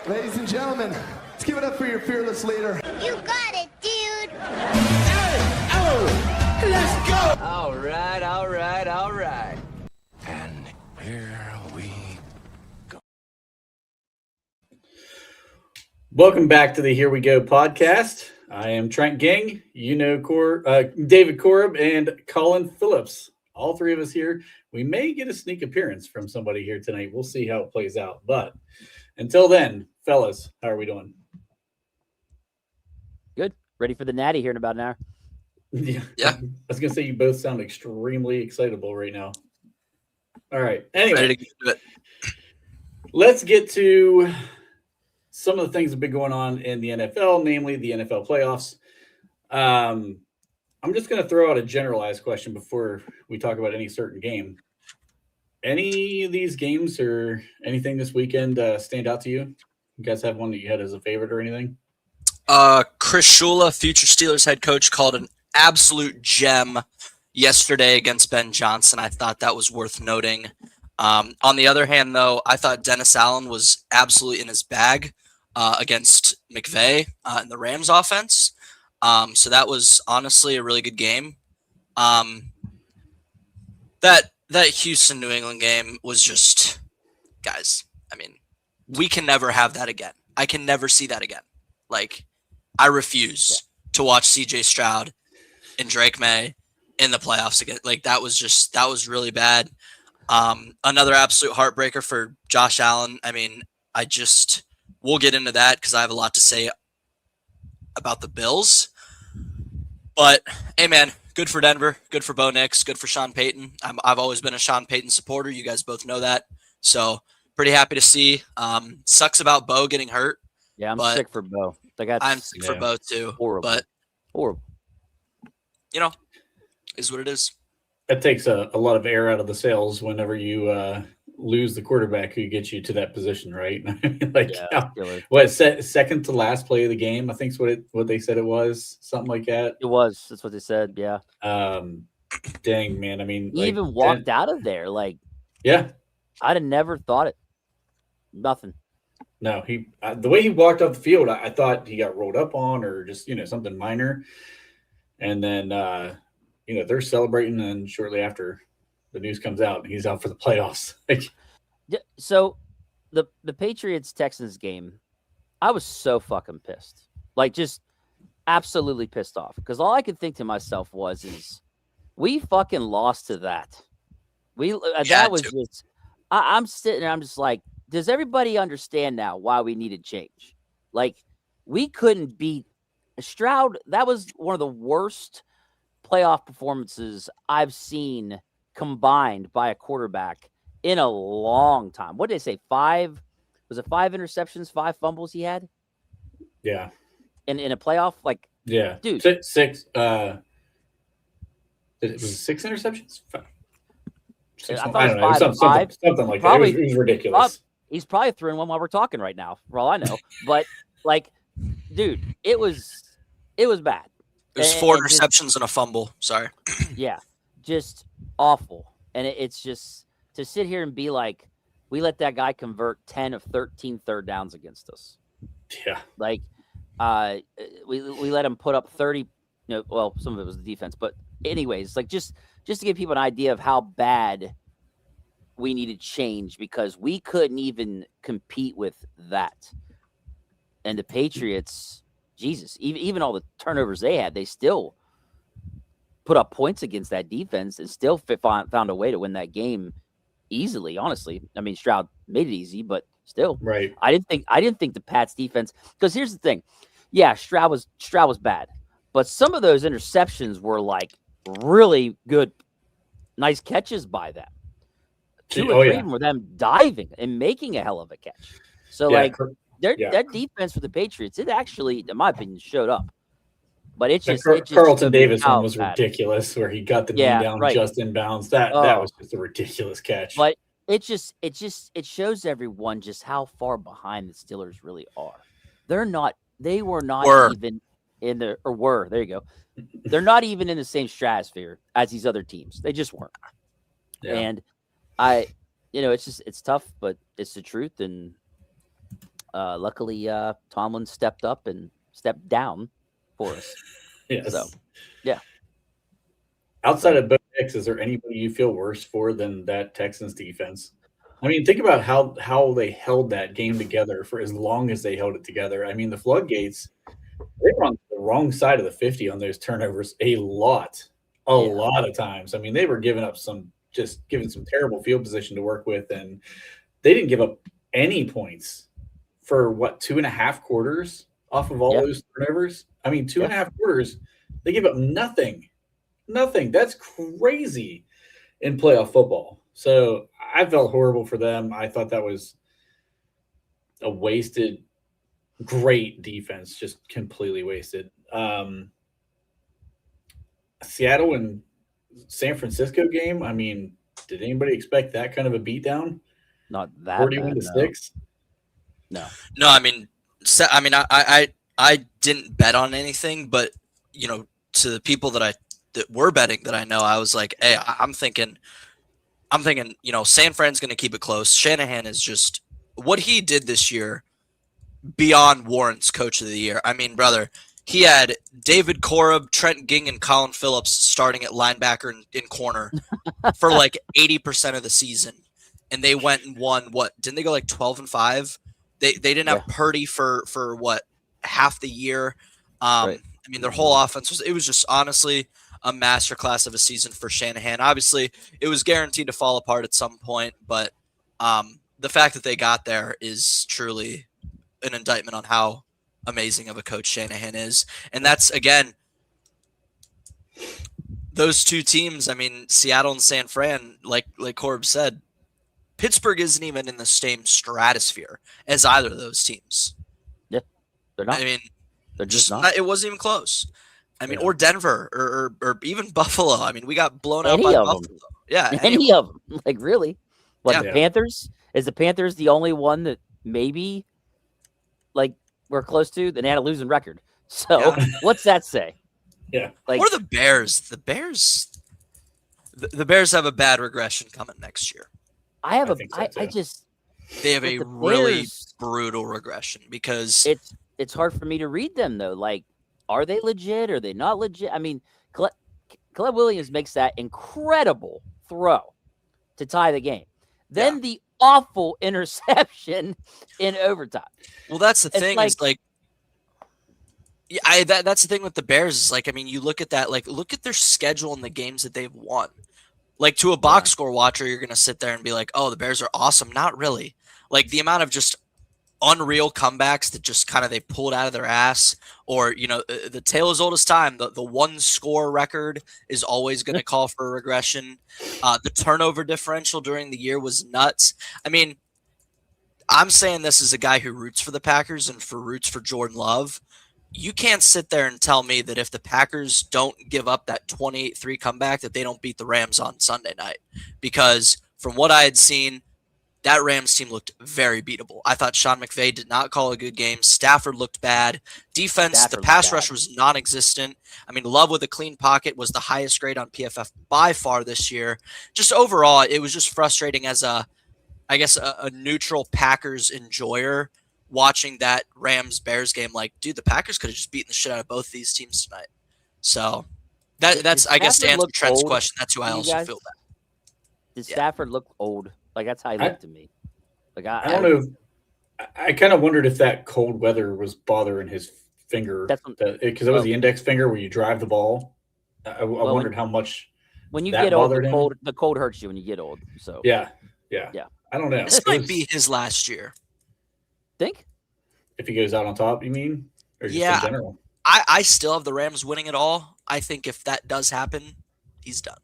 Ladies and gentlemen, let's give it up for your fearless leader. You got it, dude. Let's go. All right. And here we go. Welcome back to the Here We Go podcast. I am Trent Ging, David Korb, and Colin Phillips. All three of us here. We may get a sneak appearance from somebody here tonight. We'll see how it plays out. But until then, fellas, how are we doing? Good. Ready for the natty here in about an hour. Yeah. I was going to say you both sound extremely excitable right now. All right. Anyway, let's get to some of the things that have been going on in the NFL, namely the NFL playoffs. I'm just going to throw out a generalized question before we talk about any certain game. Any of these games or anything this weekend stand out to you? You guys have one that you had as a favorite or anything? Chris Shula, future Steelers head coach, called an absolute gem yesterday against Ben Johnson. I thought that was worth noting. On the other hand, though, I thought Dennis Allen was absolutely in his bag against McVay in the Rams offense. So that was honestly a really good game. That Houston New England game was just, guys, I mean, we can never have that again. I can never see that again. Like, I refuse to watch CJ Stroud and Drake May in the playoffs again. Like, that was really bad. Another absolute heartbreaker for Josh Allen. I mean, we'll get into that because I have a lot to say about the Bills. But, hey, man, good for Denver, good for Bo Nix, good for Sean Payton. I've always been a Sean Payton supporter. You guys both know that. So, pretty happy to see. Sucks about Bo getting hurt. Yeah, I'm sick for Bo. I'm sick for Bo, too. Horrible. But, horrible. You know, is what it is. That takes a lot of air out of the sails whenever you lose the quarterback who gets you to that position, right? Second to last play of the game, I think is what they said it was, something like that. It was. That's what they said. Yeah. Dang, man. I mean, he even walked out of there. Like, yeah, I'd have never thought it. Nothing. No, the way he walked off the field, I thought he got rolled up on or just something minor, and then they're celebrating, and shortly after, the news comes out, and he's out for the playoffs. So, the Patriots-Texans game, I was so fucking pissed. Like, just absolutely pissed off. Because all I could think to myself is, we fucking lost to that. I'm sitting there, I'm just like, does everybody understand now why we needed change? Like, we couldn't beat Stroud. That was one of the worst playoff performances I've seen combined by a quarterback in a long time. What did they say? 5 interceptions, 5 fumbles he had? Yeah. In a playoff? Like, yeah. Dude. 6 it was 6 interceptions? I thought it was 5. Something like that. It was ridiculous. He's probably throwing one while we're talking right now, for all I know. But, like, dude, it was bad. It was 4 interceptions and a fumble. Sorry. Yeah, just awful. And it's just to sit here and be like, we let that guy convert 10 of 13 third downs against us. Yeah. Like, we let him put up 30. Well, some of it was the defense. But anyways, like just to give people an idea of how bad we needed change because we couldn't even compete with that. And the Patriots, Jesus, even all the turnovers they had, they still put up points against that defense and still found a way to win that game easily. Honestly, I mean, Stroud made it easy, but still, right. I didn't think the Pats defense, because here's the thing, yeah, Stroud was bad, but some of those interceptions were like really good, nice catches by them. 2 or 3 of them were them diving and making a hell of a catch. So their defense for the Patriots, it actually, in my opinion, showed up. But it's just Carlton Davis one was ridiculous, where he got the knee down just in bounds. That was just a ridiculous catch. But it shows everyone just how far behind the Steelers really are. They were not even in the, or were, there you go. They're not even in the same stratosphere as these other teams. They just weren't. Yeah. And it's tough, but it's the truth. And luckily, Tomlin stepped up and stepped down for us. Yes. So, yeah. Outside of Bo Nix, is there anybody you feel worse for than that Texans defense? I mean, think about how they held that game together for as long as they held it together. I mean, the floodgates, they were on the wrong side of the 50 on those turnovers a lot of times. I mean, they were giving some terrible field position to work with, and they didn't give up any points for 2.5 quarters off of all those turnovers. I mean, 2.5 quarters, they give up nothing. Nothing. That's crazy in playoff football. So I felt horrible for them. I thought that was a wasted, great defense, just completely wasted. Seattle and San Francisco game, I mean, did anybody expect that kind of a beatdown? Not that 41-6? No. No, I mean, I didn't bet on anything, but to the people that were betting that I know, I was like, hey, I'm thinking, San Fran's going to keep it close. Shanahan is just what he did this year beyond warrants Coach of the Year. I mean, brother, he had David Korab, Trent Ging, and Colin Phillips starting at linebacker in corner for like 80% of the season, and they went and won. What didn't they go like 12-5? They didn't have Purdy for what, half the year. Right. I mean, their whole offense was just honestly a masterclass of a season for Shanahan. Obviously, it was guaranteed to fall apart at some point, but the fact that they got there is truly an indictment on how amazing of a coach Shanahan is. And that's, again, those two teams, I mean, Seattle and San Fran, like Corb said, Pittsburgh isn't even in the same stratosphere as either of those teams. Yeah, they're not. I mean, they're just not. It wasn't even close. I mean, or Denver, or even Buffalo. I mean, we got blown out by Buffalo. Them. Yeah, any of them. Like, really? What, the Yeah. Panthers? Is the Panthers the only one that maybe, like, we're close to? Then they had a losing record. So, what's that say? Yeah. Like, or the Bears. The Bears have a bad regression coming next year. I have they have a really brutal regression because it's hard for me to read them though. Like, are they legit? Are they not legit? I mean, Caleb Williams makes that incredible throw to tie the game. Then the awful interception in overtime. Well, that's the thing. That's the thing with the Bears is, like, I mean, you look at that, like, look at their schedule and the games that they've won. Like, to a box score watcher, you're going to sit there and be like, oh, the Bears are awesome. Not really. Like, the amount of just unreal comebacks that just kind of they pulled out of their ass, or, the tale as old as time, the one score record is always going to call for a regression. The turnover differential during the year was nuts. I mean, I'm saying this as a guy who roots for the Packers and roots for Jordan Love. You can't sit there and tell me that if the Packers don't give up that 28-3 comeback, that they don't beat the Rams on Sunday night. Because from what I had seen, that Rams team looked very beatable. I thought Sean McVay did not call a good game. Stafford looked bad. Defense, the pass rush was non-existent. I mean, Love with a clean pocket was the highest grade on PFF by far this year. Just overall, it was just frustrating as a neutral Packers enjoyer watching that Rams-Bears game. Like, dude, the Packers could have just beaten the shit out of both these teams tonight. So that's, I guess, to answer Trent's question, that's who I also feel that. Did Stafford look old? Like, that's how he looked to me. Like, I don't know. I kind of wondered if that cold weather was bothering his finger, because it was the index finger where you drive the ball. I wondered how much. When you get old, the cold hurts you when you get old. So yeah. I don't know. This might be his last year. Think? If he goes out on top, you mean? Or just in general? I still have the Rams winning it all. I think if that does happen, he's done.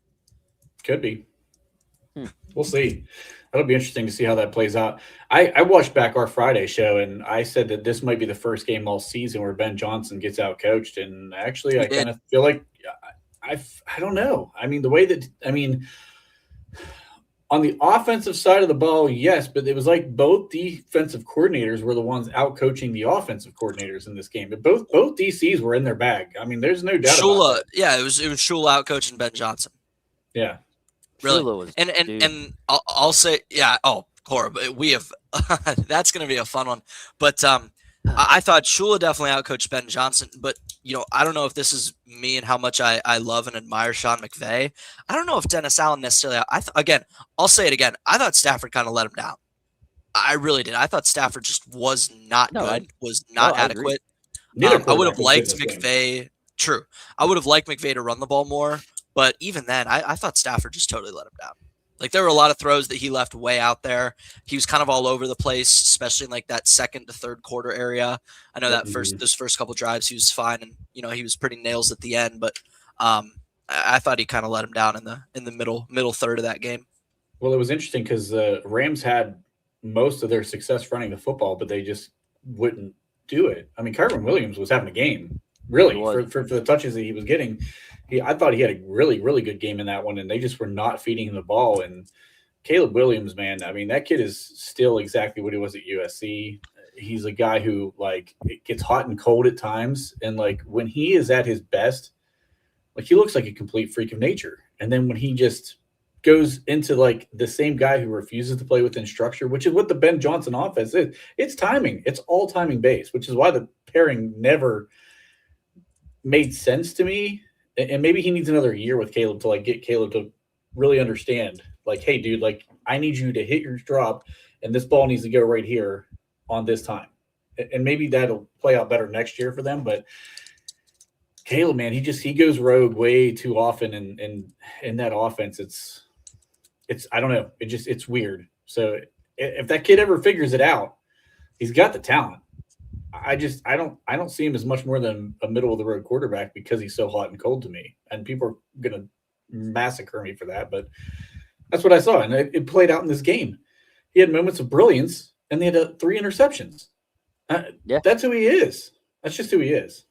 Could be. We'll see. That'll be interesting to see how that plays out. I watched back our Friday show, and I said that this might be the first game all season where Ben Johnson gets out coached. And actually, I kind of feel like I don't know. I mean, on the offensive side of the ball, yes, but it was like both defensive coordinators were the ones out coaching the offensive coordinators in this game. But both DCs were in their bag. I mean, there's no doubt about that. Yeah, it was Shula out coaching Ben Johnson. Yeah. Really, and I'll say, Cora, but we have that's going to be a fun one. But I thought Shula definitely outcoached Ben Johnson. But I don't know if this is me and how much I love and admire Sean McVay. I don't know if Dennis Allen necessarily. Again, I'll say it again. I thought Stafford kind of let him down. I really did. I thought Stafford just was not good, was not adequate. I would have liked McVay. True. I would have liked McVay to run the ball more. But even then, I thought Stafford just totally let him down. Like, there were a lot of throws that he left way out there. He was kind of all over the place, especially in like that second to third quarter area. I know that those first couple drives he was fine, and he was pretty nails at the end. But I thought he kind of let him down in the middle third of that game. Well, it was interesting because the Rams had most of their success running the football, but they just wouldn't do it. I mean, Kyron Williams was having a game, really, for the touches that he was getting. I thought he had a really, really good game in that one, and they just were not feeding him the ball. And Caleb Williams, man, I mean, that kid is still exactly what he was at USC. He's a guy who, like, it gets hot and cold at times. And, like, when he is at his best, like, he looks like a complete freak of nature. And then when he just goes into, like, the same guy who refuses to play within structure, which is what the Ben Johnson offense is. It's timing. It's all timing based, which is why the pairing never made sense to me. And maybe he needs another year with Caleb to, like, get Caleb to really understand, like, hey, dude, like, I need you to hit your drop, and this ball needs to go right here on this time. And maybe that'll play out better next year for them. But Caleb, man, he goes rogue way too often, and in that offense, it's I don't know, it's weird. So if that kid ever figures it out, he's got the talent. I don't see him as much more than a middle of the road quarterback because he's so hot and cold to me. And people are gonna massacre me for that, but that's what I saw, and it played out in this game. He had moments of brilliance, and they had 3 interceptions. That's who he is. That's just who he is.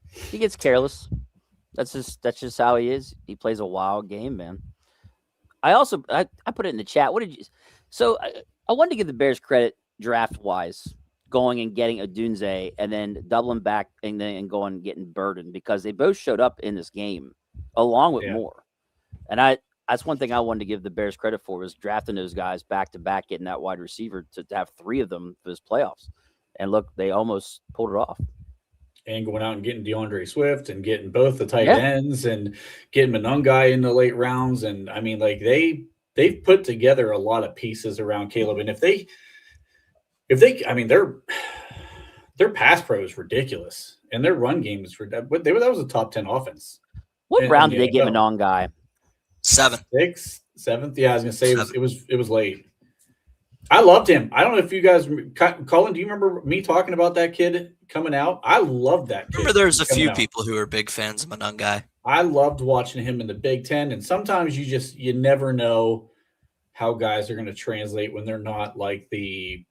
He gets careless. That's just how he is. He plays a wild game, man. I put it in the chat. What did you? So I wanted to give the Bears credit draft wise, going and getting Odunze and then doubling back and going and getting Burden, because they both showed up in this game along with Moore. And that's one thing I wanted to give the Bears credit for, was drafting those guys back to back, getting that wide receiver to have 3 of them for this playoffs. And look, they almost pulled it off. And going out and getting DeAndre Swift and getting both the tight ends and getting Monangai in the late rounds. And I mean, like, they've put together a lot of pieces around Caleb. And if they, I mean, their pass pro is ridiculous, and their run game is that was a top 10 offense. What round did they give Monangai? 7th, 6th, 7th. Yeah, I was gonna say it was late. I loved him. I don't know if you guys, Colin, do you remember me talking about that kid coming out? I loved that kid. Remember, there's a few people who are big fans of Monangai. I loved watching him in the Big Ten, and sometimes you never know how guys are going to translate when they're not like the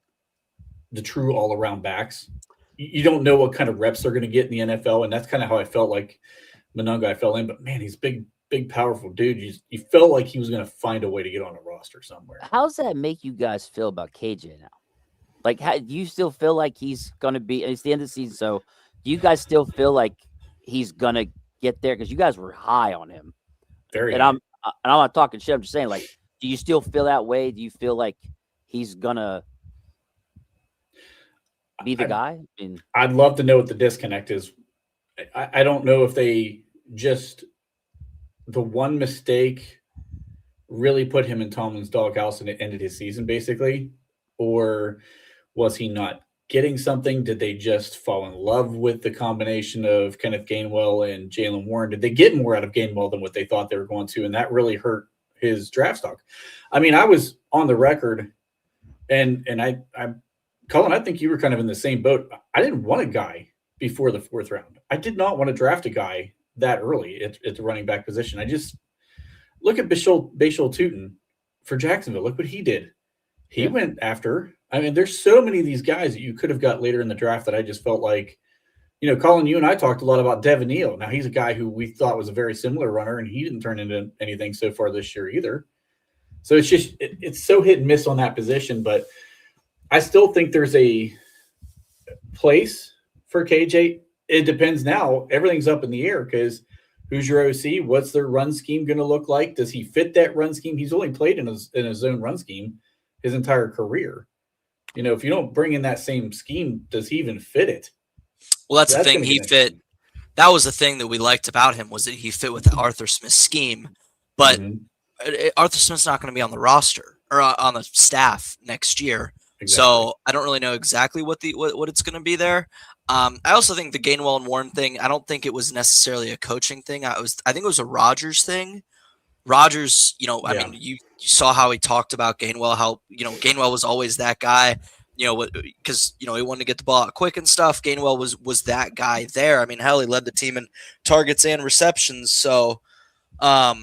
true all-around backs. You don't know what kind of reps they're going to get in the NFL, and that's kind of how I felt like Monangai fell in. But, man, he's big, powerful dude. You felt like he was going to find a way to get on a roster somewhere. How does that make you guys feel about KJ now? Like, do you still feel like he's going to be – it's the end of the season, so do you guys still feel like he's going to get there? Because you guys were high on him. Very and I'm not talking shit. I'm just saying, like, do you still feel that way? Do you feel like he's going to be the guy? I'd love to know what the disconnect is. I don't know if they just – the one mistake really put him in Tomlin's doghouse and it ended his season, basically. Or was he not getting something? Did they just fall in love with the combination of Kenneth Gainwell and Jalen Warren? Did they get more out of Gainwell than what they thought they were going to? And that really hurt his draft stock. I mean, I was on the record, and I Colin, I think you were kind of in the same boat. I didn't want a guy before the 4th round. I did not want to draft a guy that early at the running back position. I just look at Bashal Tutin for Jacksonville. Look what he did. He went after. I mean, there's so many of these guys that you could have got later in the draft that I just felt like, Colin, you and I talked a lot about Devin Neal. Now, he's a guy who we thought was a very similar runner, and he didn't turn into anything so far this year either. So it's just it's so hit and miss on that position. But I still think there's a place for KJ. It depends now. Everything's up in the air because Who's your OC? What's their run scheme going to look like? Does he fit that run scheme? He's only played in a zone run scheme his entire career. If you don't bring in that same scheme, does he even fit it? Well, that's the thing. He fit. That was the thing that we liked about him, was that he fit with the Arthur Smith scheme. But Arthur Smith's not going to be on the roster or on the staff next year. Exactly. So I don't really know exactly what it's going to be there. I also think the Gainwell and Warren thing, I don't think it was necessarily a coaching thing. I think it was a Rodgers thing. Rodgers, I mean, you saw how he talked about Gainwell, how, Gainwell was always that guy, because, he wanted to get the ball out quick and stuff. Gainwell was that guy there. I mean, hell, he led the team in targets and receptions. So, I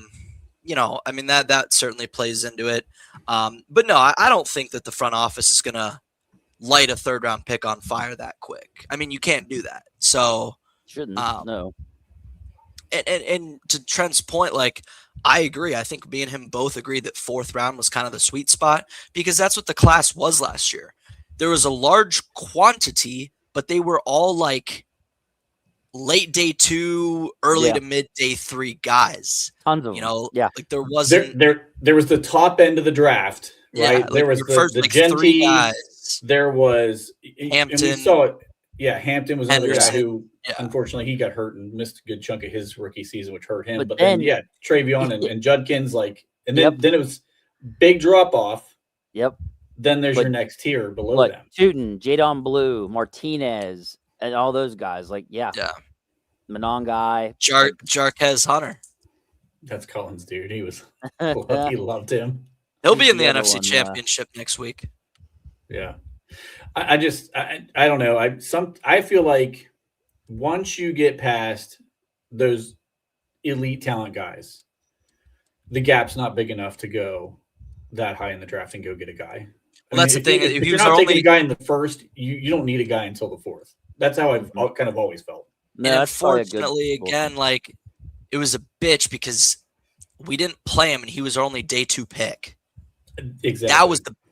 mean, that certainly plays into it. But no, I don't think that the front office is going to light a third-round pick on fire that quick. I mean, you can't do that. So shouldn't no. And to Trent's point, I agree. I think me and him both agree that fourth round was kind of the sweet spot, because that's what the class was last year. There was a large quantity, but they were all late day 2, early to mid day 3 guys. Tons of them. There wasn't there was the top end of the draft, right? Yeah, there was the Genty, 3 guys. There was Hampton. And we saw it. Yeah, Hampton was another guy who, unfortunately, he got hurt and missed a good chunk of his rookie season, which hurt him. But then Travion and Judkins, and then it was big drop off. Yep. Then there's your next tier below them. Tootin, Jadon Blue, Martinez, and all those guys. Manon guy. Jarquez Hunter. That's Collins' dude. He was he loved him. He'll be in the NFC Championship next week. Yeah. I don't know. I feel like once you get past those elite talent guys, the gap's not big enough to go that high in the draft and go get a guy. Well, that's the thing. If you're not taking a guy in the first, you don't need a guy until the fourth. That's how I've kind of always felt. No, and unfortunately, again, it was a bitch because we didn't play him and he was our only day 2 pick. Exactly.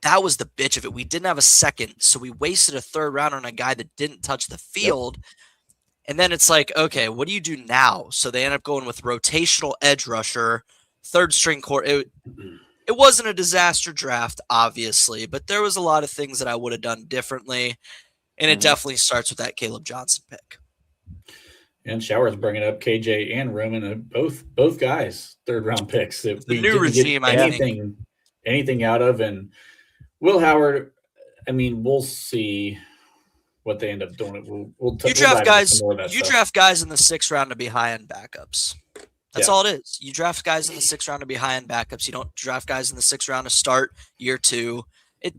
That was the bitch of it. We didn't have a second, so we wasted a third round on a guy that didn't touch the field. Yep. And then it's okay, what do you do now? So they end up going with rotational edge rusher, third string core. It wasn't a disaster draft, obviously, but there was a lot of things that I would have done differently. And it definitely starts with that Caleb Johnson pick. And Showers bringing up KJ and Roman, both guys, third round picks. That the new regime, anything out of. And Will Howard, I mean, we'll see what they end up doing. You draft guys in the 6th round to be high end backups. That's all it is. You draft guys in the 6th round to be high end backups. You don't draft guys in the 6th round to start year 2.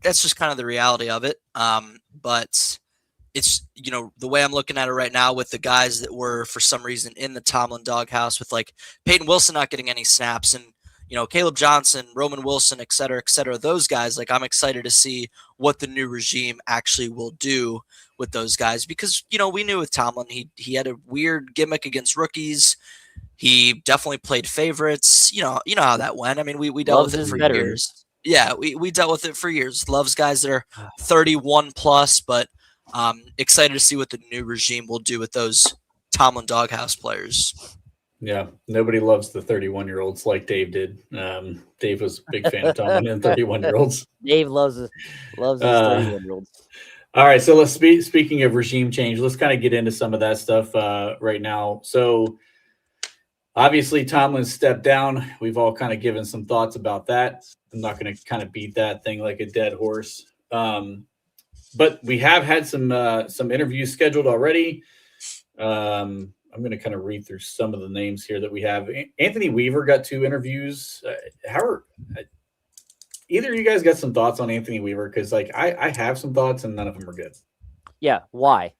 That's just kind of the reality of it. But it's, the way I'm looking at it right now with the guys that were for some reason in the Tomlin doghouse with Peyton Wilson not getting any snaps and, Caleb Johnson, Roman Wilson, et cetera, those guys, I'm excited to see what the new regime actually will do with those guys because, we knew with Tomlin, he had a weird gimmick against rookies. He definitely played favorites. You know how that went. I mean, we dealt with it for years. Yeah, we dealt with it for years. Loves guys that are 31 plus, but excited to see what the new regime will do with those Tomlin doghouse players. Yeah, nobody loves the 31-year-olds like Dave did. Dave was a big fan of Tomlin and 31-year-olds. Dave loves his 31-year-olds. All right, so let's speaking of regime change, let's kind of get into some of that stuff right now. So obviously Tomlin stepped down. We've all kind of given some thoughts about that. I'm not going to kind of beat that thing like a dead horse. But we have had some interviews scheduled already. I'm going to kind of read through some of the names here that we have. Anthony Weaver got 2 interviews. Either of you guys got some thoughts on Anthony Weaver? Because I have some thoughts and none of them are good. Yeah, why?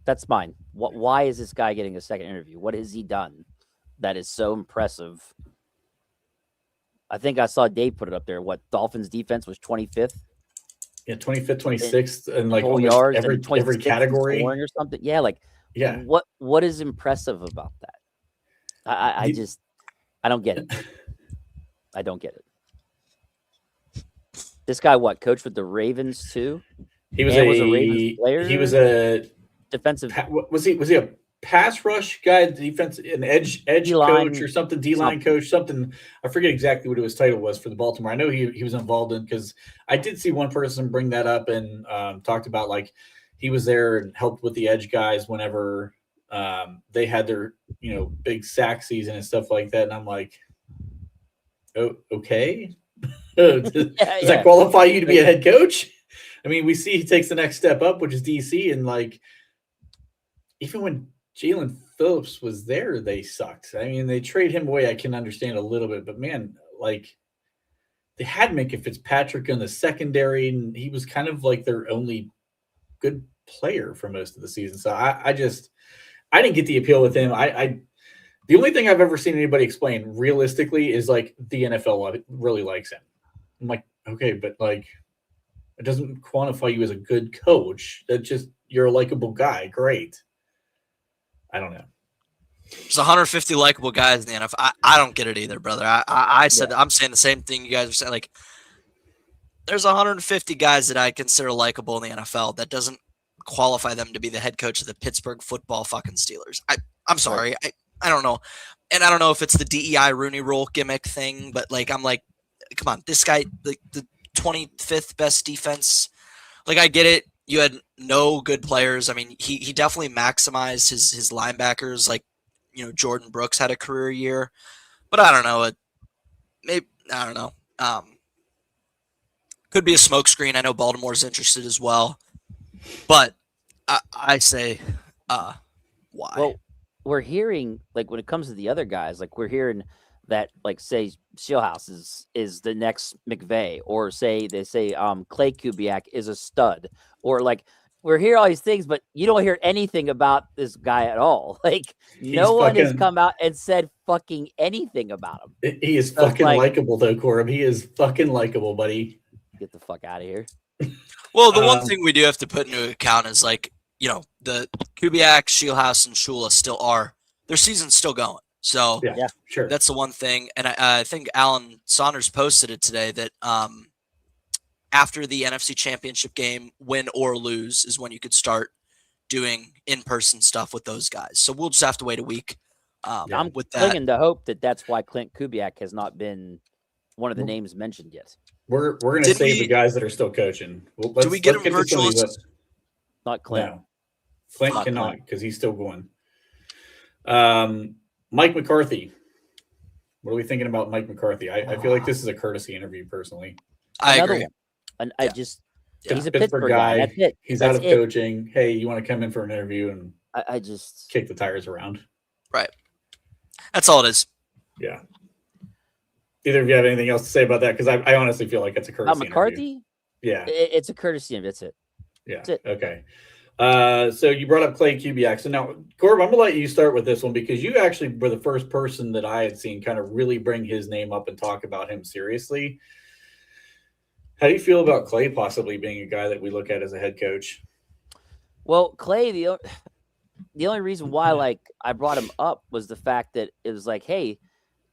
That's mine. Why is this guy getting a second interview? What has he done that is so impressive? I think I saw Dave put it up there. What, Dolphins defense was 25th? Yeah, 25th, 26th, and whole yards every category or something. Yeah, what is impressive about that? I don't get it. I don't get it. This guy, coached with the Ravens too? He was a Ravens player. He was a defensive. Was he a pass rush guy, defense, an edge D-line, coach or something, D-line coach, something. I forget exactly what his title was for the Baltimore. I know he was involved in, because I did see one person bring that up and talked about like he was there and helped with the edge guys whenever they had their big sack season and stuff like that. And I'm like, oh, okay. Does that qualify you to be a head coach? I mean, we see he takes the next step up, which is DC, and like even when Jalen Phillips was there, they sucked. I mean, they trade him away. I can understand a little bit, but man, like they had Minka Fitzpatrick in the secondary, and he was kind of like their only good player for most of the season. So I didn't get the appeal with him. The only thing I've ever seen anybody explain realistically is like the NFL really likes him. I'm like, okay, but like it doesn't quantify you as a good coach. That just you're a likable guy. Great. I don't know. There's 150 likable guys in the NFL. I don't get it either, brother. I said I'm saying the same thing you guys are saying. Like, there's 150 guys that I consider likable in the NFL. That doesn't qualify them to be the head coach of the Pittsburgh football fucking Steelers. I'm sorry. I don't know. And I don't know if it's the DEI Rooney Rule gimmick thing, but like I'm like, come on, this guy, like the 25th best defense. Like I get it. You had no good players. I mean, he definitely maximized his linebackers. Like, Jordan Brooks had a career year, but I don't know. I don't know. Could be a smokescreen. I know Baltimore's interested as well, but I say, why? Well, we're hearing like when it comes to the other guys, like we're hearing that like say Shieldhouse is the next McVay, or they say Clay Kubiak is a stud, or like we're hearing all these things, but you don't hear anything about this guy at all. Like no one has come out and said fucking anything about him. He is fucking likable though, Corum. He is fucking likable, buddy. Get the fuck out of here. Well, the one thing we do have to put into account is like, the Kubiak, Shieldhouse, and Shula their season's still going. So yeah, sure. That's the one thing. And I think Alan Saunders posted it today that after the NFC Championship game, win or lose, is when you could start doing in-person stuff with those guys. So we'll just have to wait a week. I'm clinging to hope that's why Clint Kubiak has not been one of the names mentioned yet. We're going to save the guys that are still coaching. Do we get him virtual? Not Clint. No. Clint cannot because he's still going. Mike McCarthy. What are we thinking about Mike McCarthy? I feel like this is a courtesy interview, personally. I agree. And he's a Pittsburgh guy. That's it. He's out of coaching. Hey, you want to come in for an interview and I just kick the tires around. Right. That's all it is. Yeah. Either of you have anything else to say about that? Because I honestly feel like it's a courtesy McCarthy? interview. Yeah. It's a courtesy interview. That's it. Yeah. That's it. Okay. So you brought up Clay Kubiak. So now, Corb, I'm going to let you start with this one because you actually were the first person that I had seen kind of really bring his name up and talk about him seriously. How do you feel about Clay possibly being a guy that we look at as a head coach? Well, Clay, the only reason why I brought him up was the fact that it was like, hey,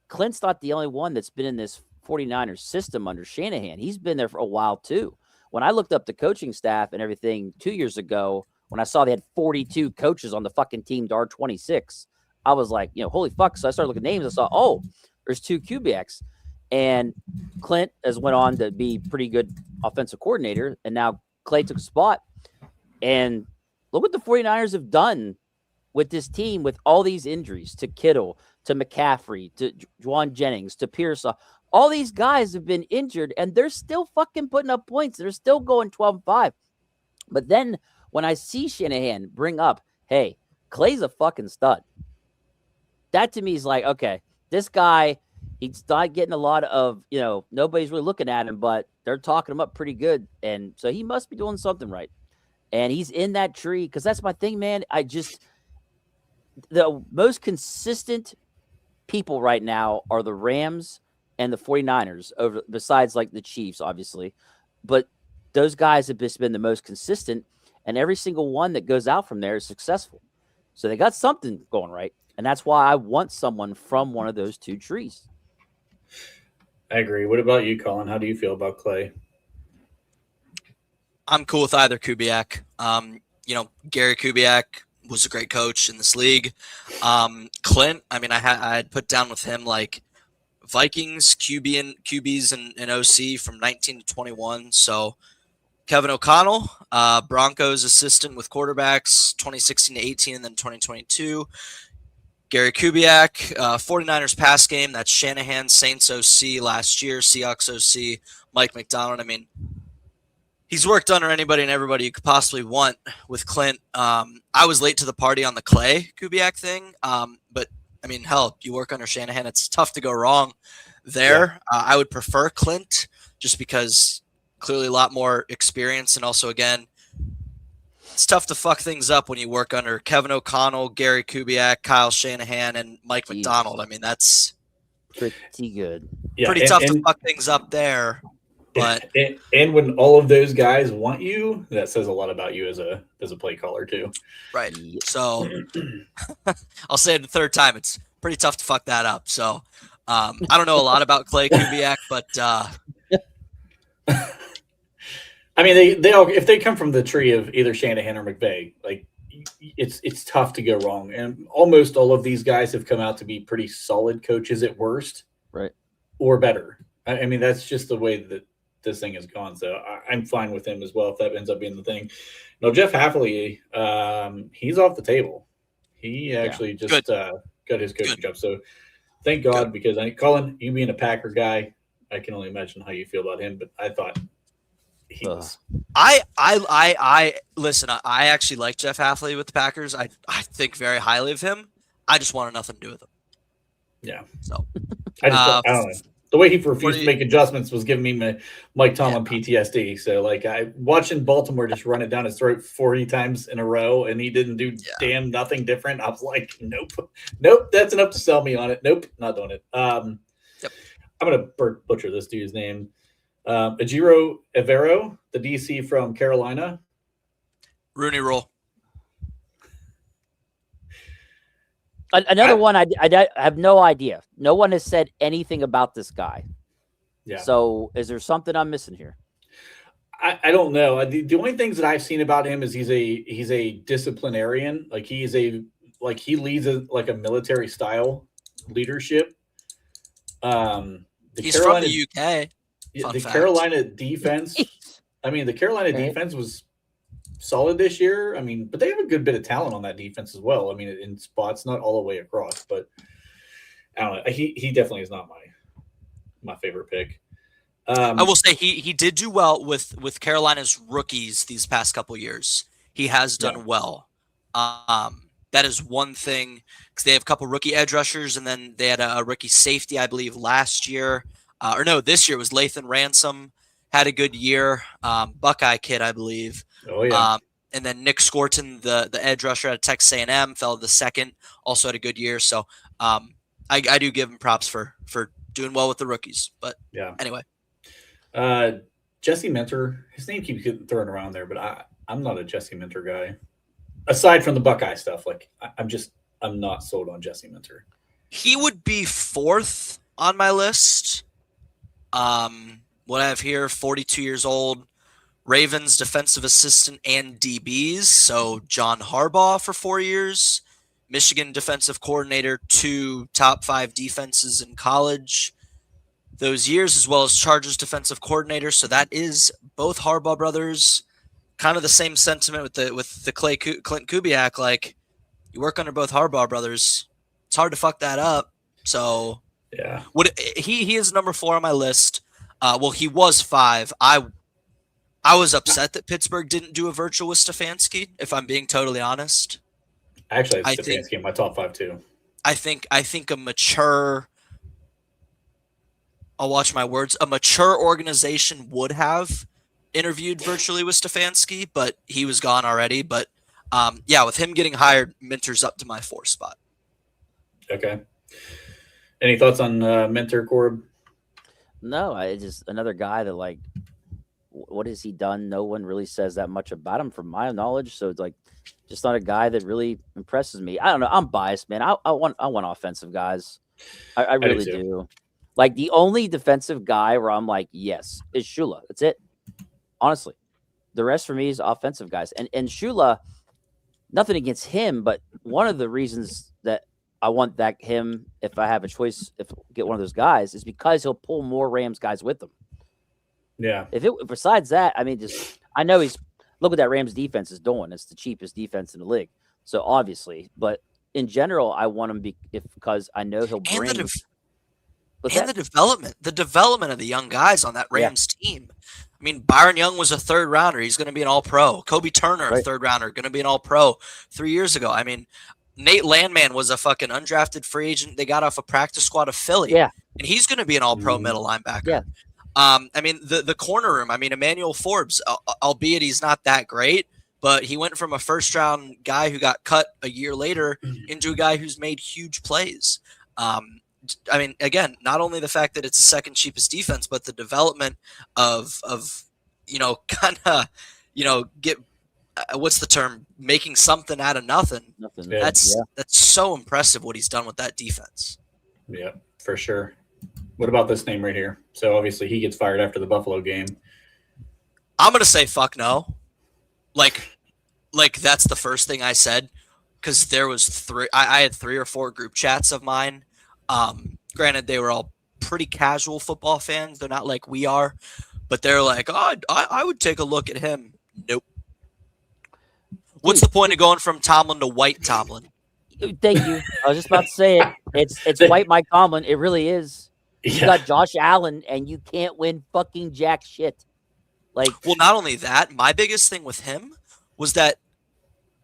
Clint's not the only one that's been in this 49ers system under Shanahan. He's been there for a while too. When I looked up the coaching staff and everything 2 years ago, when I saw they had 42 coaches on the fucking team to our 26, I was like, holy fuck. So I started looking at names and saw, there's 2 Kubiaks. And Clint has went on to be pretty good offensive coordinator. And now Clay took a spot. And look what the 49ers have done with this team with all these injuries to Kittle, to McCaffrey, to Juwan Jennings, to Pierce. All these guys have been injured, and they're still fucking putting up points. They're still going 12-5. But then when I see Shanahan bring up, hey, Clay's a fucking stud, that to me is like, okay, this guy, he's not getting a lot of, nobody's really looking at him, but they're talking him up pretty good. And so he must be doing something right. And he's in that tree because that's my thing, man. The most consistent people right now are the Rams and the 49ers, besides like the Chiefs, obviously. But those guys have just been the most consistent, and every single one that goes out from there is successful. So they got something going right, and that's why I want someone from one of those 2 trees. I agree. What about you, Colin? How do you feel about Clay? I'm cool with either Kubiak. Gary Kubiak, was a great coach in this league. Clint, I mean, I had put down with him like Vikings QBs and OC from 19 to 21. So Kevin O'Connell, Broncos assistant with quarterbacks 2016 to 18, and then 2022. Gary Kubiak, 49ers pass game. That's Shanahan, Saints OC last year, Seahawks OC, Mike McDonald. I mean, he's worked under anybody and everybody you could possibly want with Clint. I was late to the party on the Clay Kubiak thing, but I mean, hell, you work under Shanahan. It's tough to go wrong there. Yeah. I would prefer Clint just because clearly a lot more experience, and also, again, it's tough to fuck things up when you work under Kevin O'Connell, Gary Kubiak, Kyle Shanahan, and Mike McDonald. I mean, that's pretty good. Yeah, pretty tough to fuck things up there. But and when all of those guys want you, that says a lot about you as a play caller too. Right. So I'll say it the third time. It's pretty tough to fuck that up. So I don't know a lot about Clay Kubiak, but I mean, they all, if they come from the tree of either Shanahan or McVay, like it's tough to go wrong. And almost all of these guys have come out to be pretty solid coaches at worst, right, or better. I mean, that's just the way that this thing has gone. So I'm fine with him as well if that ends up being the thing. No, Jeff Hafley, he's off the table. He actually just got his coaching job. So thank God, because Colin, you being a Packer guy, I can only imagine how you feel about him. But I thought he was. I listen. I actually like Jeff Hafley with the Packers. I think very highly of him. I just wanted nothing to do with him. Yeah. So I don't know. The way he refused to make adjustments was giving me my Mike Tomlin PTSD. So, like, watching Baltimore just run it down his throat 40 times in a row, and he didn't do damn nothing different. I was like, nope, that's enough to sell me on it. Nope, not doing it. I'm going to butcher this dude's name. Ejiro Evero, the DC from Carolina. Rooney Rule. Another one, I have no idea. No one has said anything about this guy. Yeah. So is there something I'm missing here? I don't know. The only things that I've seen about him is he's a disciplinarian. Like he leads like a military style leadership. He's from the UK. The Carolina defense. I mean, the Carolina defense was solid this year. I mean, but they have a good bit of talent on that defense as well. I mean, in spots, not all the way across, but I don't know. He definitely is not my favorite pick. I will say he did do well with Carolina's rookies these past couple years. He has done well. That is one thing, because they have a couple rookie edge rushers, and then they had a rookie safety, I believe, last year. This year was Lathan Ransom, had a good year. Buckeye kid, I believe. Oh, yeah. And then Nick Scorton, the edge rusher out of Texas A&M, fell the second, also had a good year. So I do give him props for doing well with the rookies. But anyway. Jesse Minter, his name keeps getting thrown around there, but I'm not a Jesse Minter guy. Aside from the Buckeye stuff, like I'm not sold on Jesse Minter. He would be fourth on my list. What I have here, 42 years old, Ravens defensive assistant and DBs. So John Harbaugh for 4 years, Michigan defensive coordinator, 2 top 5 defenses in college those years, as well as Chargers defensive coordinator. So that is both Harbaugh brothers. Kind of the same sentiment with the Clint Kubiak. Like, you work under both Harbaugh brothers, it's hard to fuck that up. So yeah, he is number 4 on my list. Well, he was 5. I was upset that Pittsburgh didn't do a virtual with Stefanski, if I'm being totally honest. Actually, I have Stefanski in my top 5 too. I think a mature, I'll watch my words, a mature organization would have interviewed virtually with Stefanski, but he was gone already. But with him getting hired, Minter's up to my 4th spot. Okay. Any thoughts on Minter, Corb? No, I just another guy that, like, what has he done? No one really says that much about him from my knowledge. So it's like just not a guy that really impresses me. I don't know. I'm biased, man. I want offensive guys. I really do. Like, the only defensive guy where I'm like, yes, is Shula. That's it. Honestly, the rest for me is offensive guys. And Shula, nothing against him, but one of the reasons that I want him, if I have a choice, if get one of those guys, is because he'll pull more Rams guys with him. Yeah. Besides that, I mean, I know look what that Rams defense is doing. It's the cheapest defense in the league. So obviously, but in general, I want him because I know he'll bring the development of the young guys on that Rams team. I mean, Byron Young was a third rounder. He's going to be an All-Pro. Kobe Turner, a third rounder, going to be an All-Pro 3 years ago. I mean, Nate Landman was a fucking undrafted free agent. They got off a practice squad of Philly. Yeah. And he's going to be an All-Pro middle linebacker. Yeah. I mean, the corner room, I mean, Emmanuel Forbes, albeit he's not that great, but he went from a first-round guy who got cut a year later into a guy who's made huge plays. I mean, again, not only the fact that it's the second cheapest defense, but the development of kind of, get what's the term? Making something out of nothing. Nothing. That's so impressive what he's done with that defense. Yeah, for sure. What about this name right here? So obviously he gets fired after the Buffalo game. I'm gonna say fuck no. Like that's the first thing I said, because there was three. I had 3 or 4 group chats of mine. Granted, they were all pretty casual football fans. They're not like we are, but they're like, oh, I would take a look at him. Nope. What's the point of going from Tomlin to White Tomlin? Thank you. I was just about to say it. It's White Mike Tomlin. It really is. You got Josh Allen, and you can't win fucking jack shit. Well, not only that, my biggest thing with him was that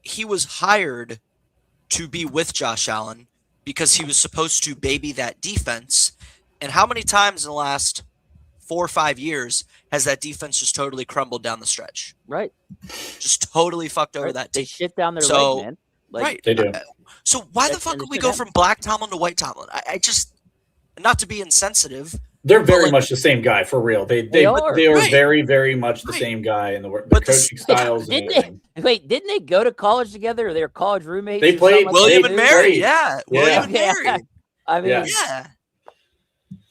he was hired to be with Josh Allen because he was supposed to baby that defense. And how many times in the last 4 or 5 years has that defense just totally crumbled down the stretch? Right. Just totally fucked over that team. They shit down their leg, man. Right. They do. So why the fuck would we go from Black Tomlin to White Tomlin? I just, not to be insensitive. They're very much the same guy, for real. They are Right. very, very much the same guy in the coaching styles. Didn't they go to college together? Or they were college roommates? They played William and Mary. played. Yeah. William and Mary. I mean, Yeah.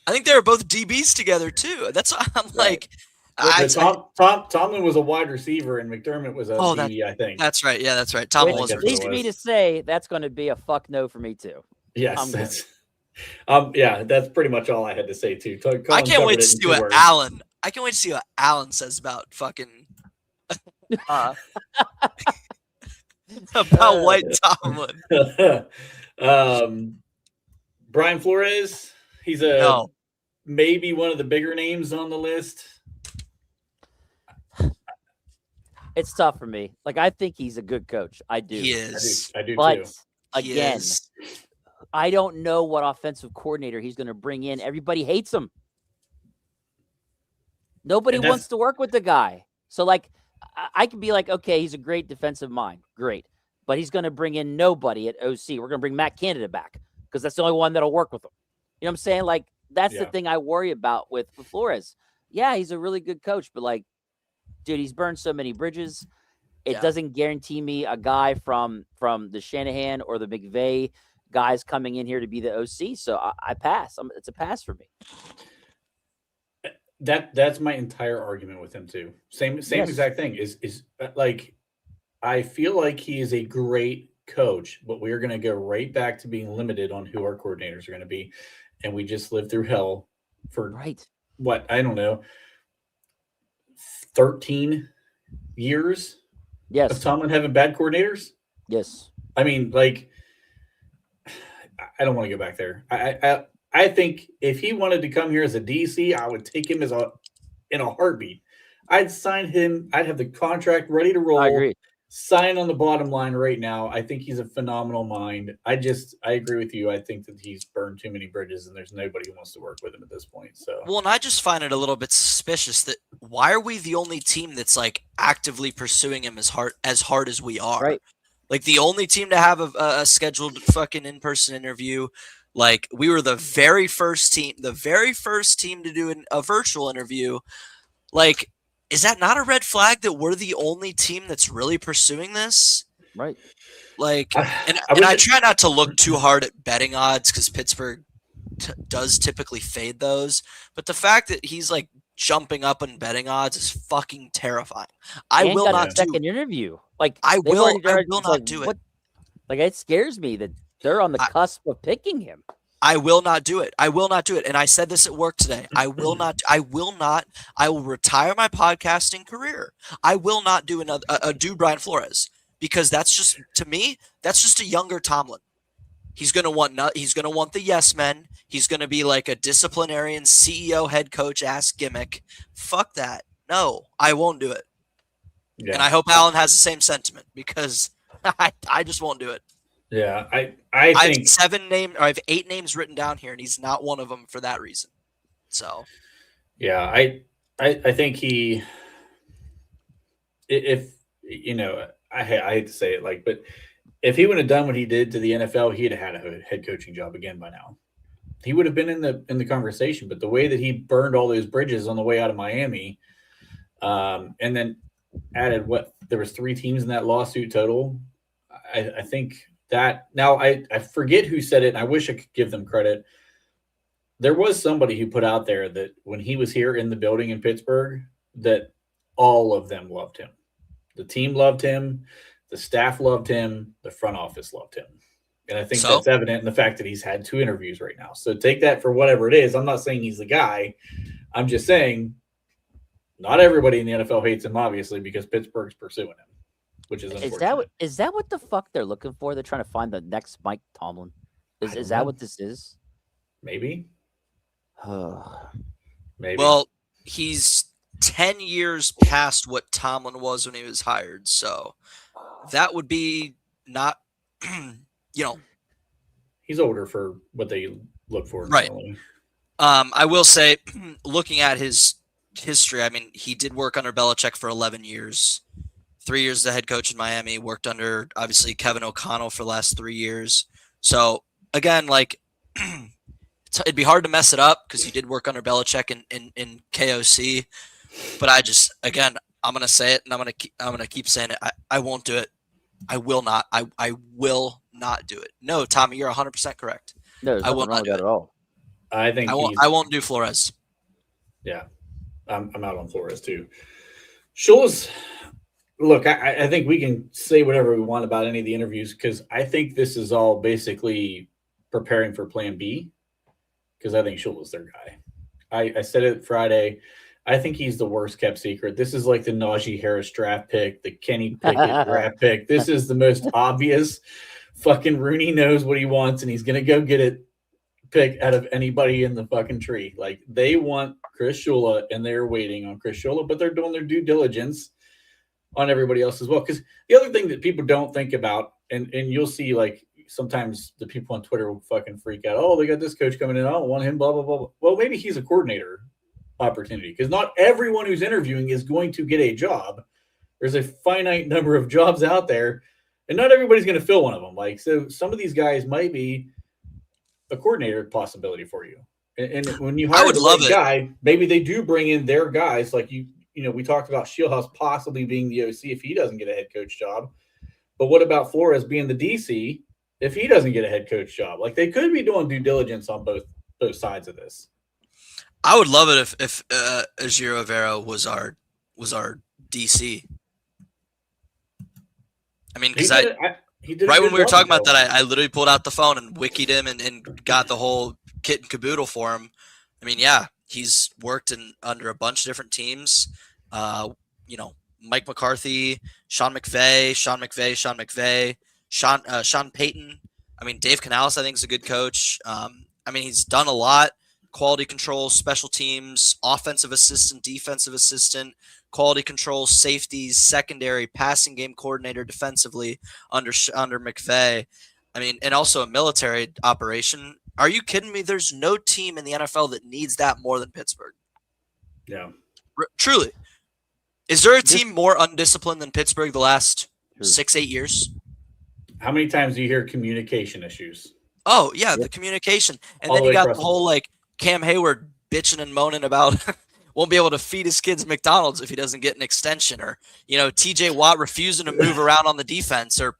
I think they were both DBs together too. That's why I'm like, Tomlin was a wide receiver and McDermott was a DB, I think. That's right. Yeah, that's right. Tomlin was. It leads me to say that's going to be a fuck no for me too. Yes, that's pretty much all I had to say too. I can't wait to see what Allen. I can't wait to see what Allen says about fucking about White Tomlin. Brian Flores. He's maybe one of the bigger names on the list. It's tough for me. I think he's a good coach. I do. He is. I do but too. Again, I don't know what offensive coordinator he's going to bring in. Everybody hates him. Nobody wants to work with the guy. So, I can be like, okay, he's a great defensive mind. Great. But he's going to bring in nobody at OC. We're going to bring Matt Canada back because that's the only one that'll work with him. You know what I'm saying? That's the thing I worry about with Flores. Yeah, he's a really good coach, but dude, he's burned so many bridges. It doesn't guarantee me a guy from the Shanahan or the McVay guys coming in here to be the OC. So I pass. It's a pass for me. That's my entire argument with him too. Same exact thing. Is I feel like he is a great coach, but we are going to go right back to being limited on who our coordinators are going to be. And we just lived through hell for what, I don't know, 13 years of Tomlin having bad coordinators? Yes. I mean, I don't want to go back there. I think if he wanted to come here as a DC, I would take him in a heartbeat. I'd sign him. I'd have the contract ready to roll. I agree. Sign on the bottom line right now. I think he's a phenomenal mind. I agree with you. I think that he's burned too many bridges and there's nobody who wants to work with him at this point. So well, and I just find it a little bit suspicious that why are we the only team that's actively pursuing him as hard as we are? Right. The only team to have a scheduled fucking in-person interview. We were the very first team to do a virtual interview. Is that not a red flag that we're the only team that's really pursuing this? Right. I try not to look too hard at betting odds because Pittsburgh does typically fade those. But the fact that he's jumping up in betting odds is fucking terrifying. I And will got not a do. second interview. Like I they've will. already I already- will it's not like, do it. what? Like it scares me that they're on the cusp of picking him. I will not do it. I will not do it. And I said this at work today. I will not. I will retire my podcasting career. I will not do do Brian Flores, because that's just, to me, that's just a younger Tomlin. He's gonna want the yes men. He's gonna be like a disciplinarian CEO head coach ass gimmick. Fuck that. No, I won't do it. Yeah. And I hope Alan has the same sentiment, because I just won't do it. Yeah, I I think have 8 names written down here, and he's not one of them for that reason. So yeah, I think he, if you know, I hate to say it, like, but if he would have done what he did to the NFL, he'd have had a head coaching job again by now. He would have been in the conversation. But the way that he burned all those bridges on the way out of Miami, and then added there was 3 teams in that lawsuit total. I think that now I forget who said it, and I wish I could give them credit. There was somebody who put out there that when he was here in the building in Pittsburgh, that all of them loved him. The team loved him. The staff loved him. The front office loved him. And I think that's evident in the fact that he's had 2 interviews right now. So take that for whatever it is. I'm not saying he's the guy. I'm just saying not everybody in the NFL hates him, obviously, because Pittsburgh's pursuing him, which is unfortunate. Is that what the fuck they're looking for? They're trying to find the next Mike Tomlin. Is that what this is? Maybe. Maybe. Well, he's 10 years past what Tomlin was when he was hired. So that would be not, he's older for what they look for. Right. Normally. I will say, looking at his history, I mean, he did work under Belichick for 11 years, 3 years as the head coach in Miami, worked under, obviously, Kevin O'Connell for the last 3 years. So, again, like, it'd be hard to mess it up because he did work under Belichick in KOC. But I'm going to say it, and I'm going to keep saying it. I won't do it. I will not. I will not do it. No, Tommy, you're 100% correct. No, I will not do it at all. I think I won't do Flores. Yeah, I'm out on Flores too. Shula's, look, I think we can say whatever we want about any of the interviews, because I think this is all basically preparing for Plan B, because I think Shula's their guy. I said it Friday. I think he's the worst kept secret. This is like the Najee Harris draft pick, the Kenny Pickett draft pick. This is the most obvious. Fucking Rooney knows what he wants, and he's going to go get it pick out of anybody in the fucking tree. Like, they want Chris Shula, and they're waiting on Chris Shula, but they're doing their due diligence on everybody else as well. Because the other thing that people don't think about, and you'll see, like, sometimes the people on Twitter will fucking freak out. Oh, they got this coach coming in. I don't want him, blah, blah, blah. Well, maybe he's a coordinator opportunity, because not everyone who's interviewing is going to get a job. There's a finite number of jobs out there, and not everybody's going to fill one of them. Like, so some of these guys might be a coordinator possibility for you. And when you hire the right guy, maybe they do bring in their guys. Like we talked about Shieldhouse possibly being the OC if he doesn't get a head coach job. But what about Flores being the DC if he doesn't get a head coach job? Like, they could be doing due diligence on both sides of this. I would love it if Ajiro Vera was our DC. I mean, because right when we were talking about that, I literally pulled out the phone and wikied him and got the whole kit and caboodle for him. I mean, yeah, he's worked under a bunch of different teams. Mike McCarthy, Sean McVay, Sean Payton. I mean, Dave Canales, I think, is a good coach. I mean, he's done a lot. Quality control, special teams, offensive assistant, defensive assistant, quality control, safeties, secondary, passing game coordinator defensively under McVay. I mean, and also a military operation. Are you kidding me? There's no team in the NFL that needs that more than Pittsburgh. Yeah. Truly. Is there a team more undisciplined than Pittsburgh the last 6-8 years? How many times do you hear communication issues? Oh, yeah, the communication. And then you got the whole, like, Cam Hayward bitching and moaning about won't be able to feed his kids McDonald's if he doesn't get an extension, or, TJ Watt refusing to move around on the defense, or,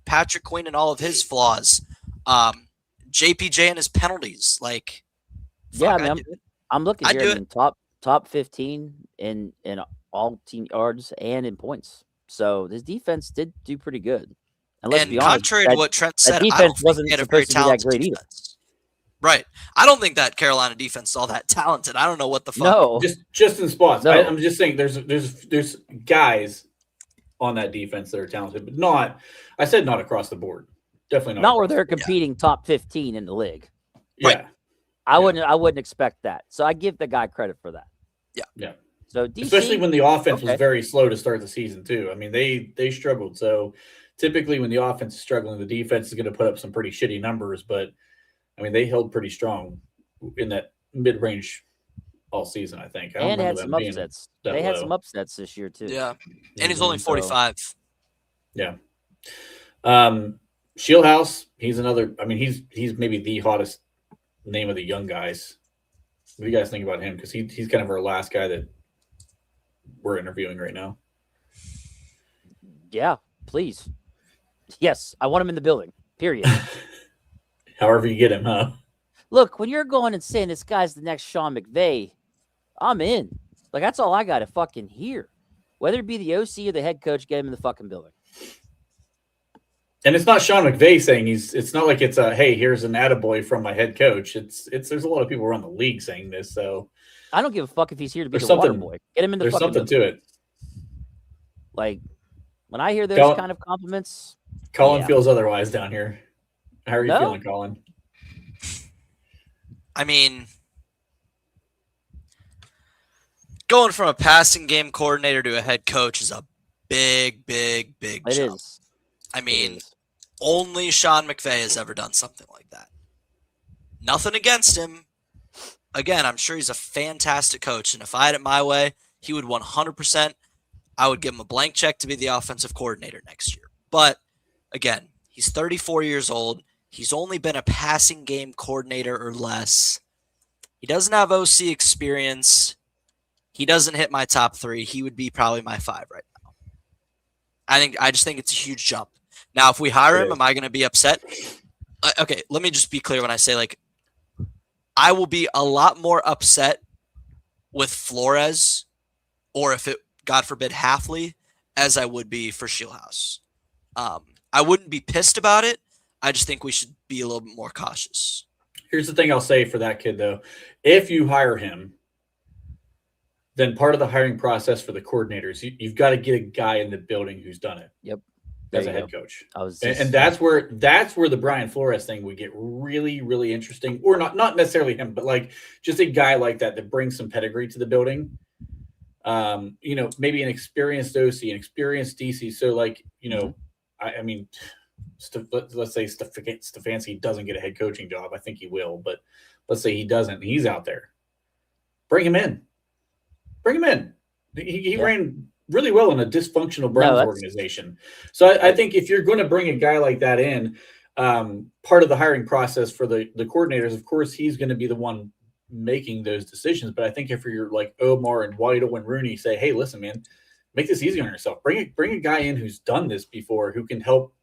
Patrick Quinn and all of his flaws, JPJ and his penalties. Like, yeah, I mean, I'm looking here. I mean, top top 15 in all team yards and in points. So this defense did do pretty good. And let's be honest, contrary to what Trent said, that I don't defense think wasn't they had a very supposed to be that talented great either. defense. Right. I don't think that Carolina defense is all that talented. I don't know what the fuck. No, Just in spots. No. I'm just saying there's guys on that defense that are talented, but not. I said not across the board. Definitely not where across they're the board. competing top 15 in the league. Yeah. I wouldn't expect that. So I give the guy credit for that. Yeah. So DC, especially when the offense was okay. very slow to start the season too. I mean, they struggled. So typically when the offense is struggling, the defense is going to put up some pretty shitty numbers, but I mean, they held pretty strong in that mid-range all season, I think. I don't and had remember some them being upsets. that They had low. some upsets this year too. Yeah. And he's only 45. Yeah. Shieldhouse, he's another. I mean, he's maybe the hottest name of the young guys. What do you guys think about him? Because he's kind of our last guy that we're interviewing right now. Yeah, please. Yes, I want him in the building. Period. However you get him, huh? Look, when you're going and saying this guy's the next Sean McVay, I'm in. Like, that's all I got to fucking hear. Whether it be the OC or the head coach, get him in the fucking building. And it's not Sean McVay saying it's not like it's a, hey, here's an attaboy from my head coach. It's there's a lot of people around the league saying this. So I don't give a fuck if he's here to be There's the water something- boy. Get him in the there's fucking something building. to it. Like, when I hear those Colin- kind of compliments, Colin Yeah. feels otherwise down here. How are you No. feeling, Colin? I mean, going from a passing game coordinator to a head coach is a big it jump. is. I It mean, is. only Sean McVay has ever done something like that. Nothing against him. Again, I'm sure he's a fantastic coach, and if I had it my way, he would 100%. I would give him a blank check to be the offensive coordinator next year. But again, he's 34 years old. He's only been a passing game coordinator or less. He doesn't have OC experience. He doesn't hit my top 3. He would be probably my 5 right now. I just think it's a huge jump. Now, if we hire him, Yeah. am I going to be upset? Okay, let me just be clear when I say, like, I will be a lot more upset with Flores, or if it, God forbid, Halfley, as I would be for Shieldhouse. I wouldn't be pissed about it. I just think we should be a little bit more cautious. Here's the thing I'll say for that kid, though. If you hire him, then part of the hiring process for the coordinators, you've got to get a guy in the building who's done it. Yep. As There a you head coach. I was And, just, and that's where the Brian Flores thing would get really, really interesting. Or not necessarily him, but like just a guy like that brings some pedigree to the building. Maybe an experienced OC, an experienced DC. So like, I mean, let's say Stefanski doesn't get a head coaching job. I think he will, but let's say he doesn't. He's out there. Bring him in. He ran really well in a dysfunctional Browns organization. So I think if you're going to bring a guy like that in, part of the hiring process for the coordinators, of course, he's going to be the one making those decisions. But I think if you're like Omar and Whittle and Rooney, say, hey, listen, man, make this easy on yourself. Bring a guy in who's done this before, who can help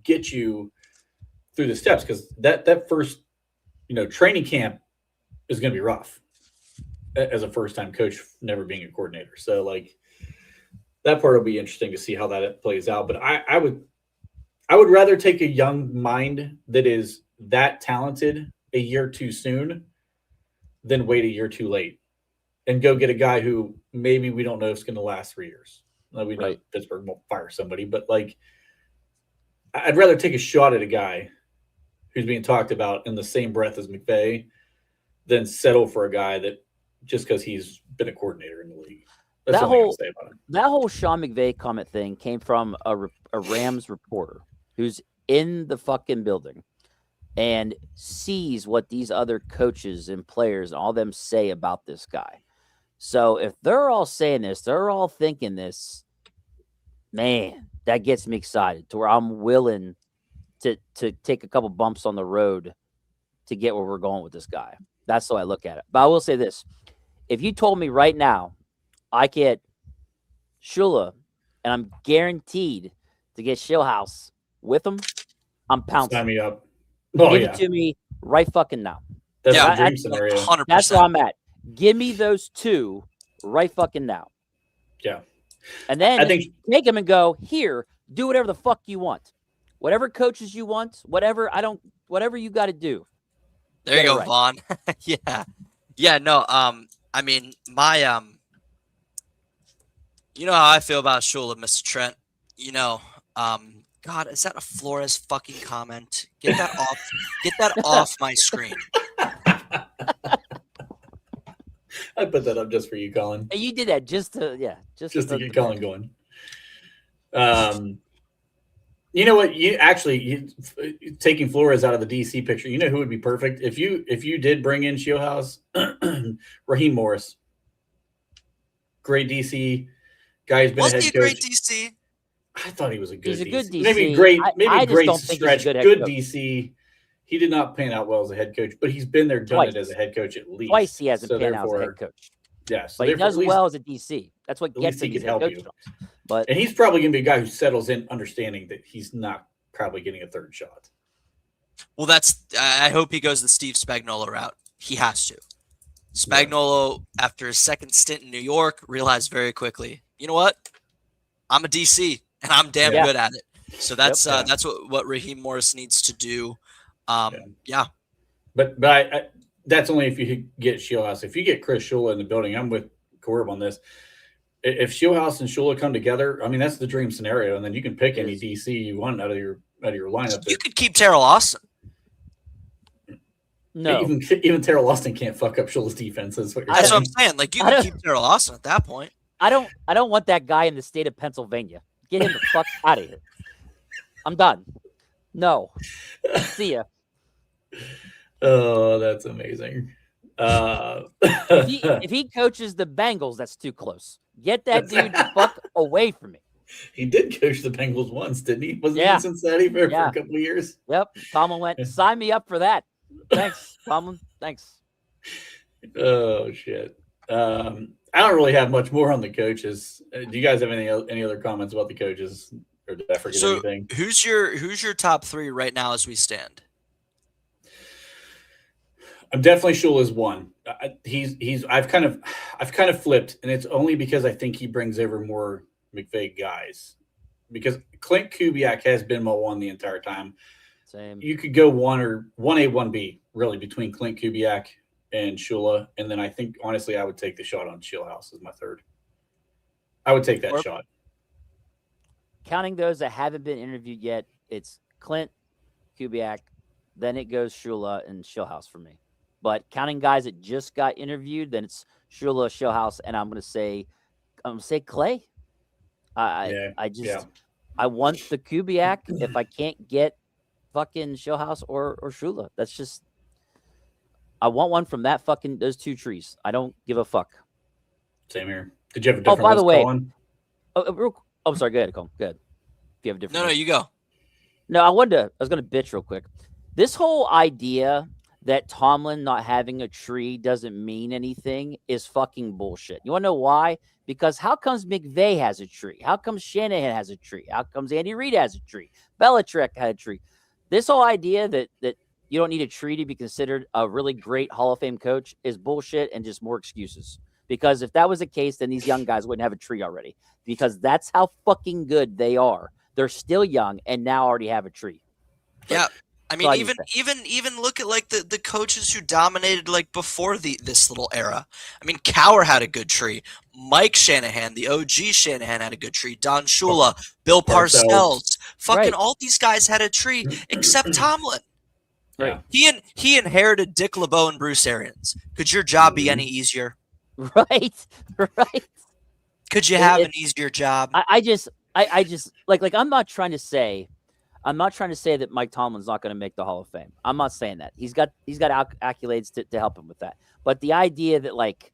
get you through the steps, because that first training camp is going to be rough as a first-time coach, never being a coordinator. So like that part will be interesting to see how that plays out. But I would rather take a young mind that is that talented a year too soon than wait a year too late and go get a guy who maybe we don't know if it's going to last 3 years. We know Pittsburgh won't fire somebody, but like I'd rather take a shot at a guy who's being talked about in the same breath as McVay than settle for a guy that just because he's been a coordinator in the league. That's That all I whole- can say about him. that whole Sean McVay comment thing came from a Rams reporter who's in the fucking building and sees what these other coaches and players and all them say about this guy. So if they're all saying this, they're all thinking this, man, that gets me excited to where I'm willing to take a couple bumps on the road to get where we're going with this guy. That's the way I look at it. But I will say this. If you told me right now I get Shula and I'm guaranteed to get Shillhouse with him, I'm pouncing. Sign me up. Oh, Give yeah. it to me right fucking now. That's Yeah, the dream that's scenario. 100%. That's where I'm at. Give me those two right fucking now. Yeah. And then I think take them and go, here, do whatever the fuck you want. Whatever coaches you want, whatever you got to do. There you Get it go, right. Vaughn. Yeah. Yeah, no, I mean, my you know how I feel about Shula, Mr. Trent. You know, God, is that a Flores fucking comment? Get that off my screen. I put that up just for you, Colin. And you did that just to To get Colin going. You know what? Taking Flores out of the DC picture. You know who would be perfect if you did bring in Shieldhouse, Raheem Morris, great DC guy. Has been Was a he head a great coach. DC? I thought he was a good. He's a good DC. Maybe great. Maybe I just great don't think he's a stretch. good head Good coach. DC. He did not pan out well as a head coach, but he's been there, done it as a head coach at least. Twice he hasn't So panned out as a therefore- head coach. Yeah, so But he therefore, does at least- well as a DC. That's what at gets least he him could his help head you. coach jobs. But And he's probably going to be a guy who settles in, understanding that he's not probably getting a third shot. Well, I hope he goes the Steve Spagnuolo route. He has to. Spagnuolo, after his second stint in New York, realized very quickly, you know what? I'm a DC, and I'm damn good at it. So that's what Raheem Morris needs to do. Yeah. But I that's only if you get Shieldhouse. If you get Chris Shula in the building, I'm with Corb on this. If Shieldhouse and Shula come together, I mean that's the dream scenario, and then you can pick any DC you want out of your lineup. You could keep Terrell Austin. no, Even Terrell Austin can't fuck up Shula's defense. That's what That's what I'm saying. Like you can keep Terrell Austin at that point. I don't want that guy in the state of Pennsylvania. Get him the fuck out of here. I'm done. No. See ya. Oh, that's amazing. If he coaches the Bengals, that's too close. Get that dude the fuck away from me. He did coach the Bengals once, didn't he? Wasn't he Yeah. in Cincinnati for a Yeah. couple of years? Yep. Tomlin went, sign me up for that. Thanks, Tomlin. Thanks. Oh shit. I don't really have much more on the coaches. Do you guys have any other comments about the coaches, or did I forget anything? Who's your top three right now as we stand? I'm definitely Shula's one. I've kind of flipped, and it's only because I think he brings over more McVay guys. Because Clint Kubiak has been my one the entire time. Same. You could go 1A, 1B really between Clint Kubiak and Shula, and then I think honestly I would take the shot on Shieldhouse as my third. I would take that shot. Counting those that haven't been interviewed yet, it's Clint, Kubiak, then it goes Shula and Shieldhouse for me. But counting guys that just got interviewed, then it's Shula, Shieldhouse, and I'm gonna say Clay. I want the Kubiak if I can't get fucking Shieldhouse or Shula. That's just I want one from those two trees. I don't give a fuck. Same here. Did you have a different by the list, way, Colin? I'm sorry. Go ahead, Colin. Go ahead. If you have a different. No, you go. No, I was going to bitch real quick. This whole idea that Tomlin not having a tree doesn't mean anything is fucking bullshit. You want to know why? Because how comes McVay has a tree? How comes Shanahan has a tree? How comes Andy Reid has a tree? Belichick had a tree. This whole idea that you don't need a tree to be considered a really great Hall of Fame coach is bullshit and just more excuses. Because if that was the case, then these young guys wouldn't have a tree already. Because that's how fucking good they are. They're still young and now already have a tree. Yeah. I mean, even look at like the coaches who dominated like before this little era. I mean, Cowher had a good tree. Mike Shanahan, the OG Shanahan, had a good tree. Don Shula, Bill Parcells, fucking all these guys had a tree except Tomlin. Right. He inherited Dick LeBeau and Bruce Arians. Could your job be any easier? Right. Could you have an easier job? I just like I'm not trying to say that Mike Tomlin's not going to make the Hall of Fame. I'm not saying that. He's got accolades to help him with that. But the idea that like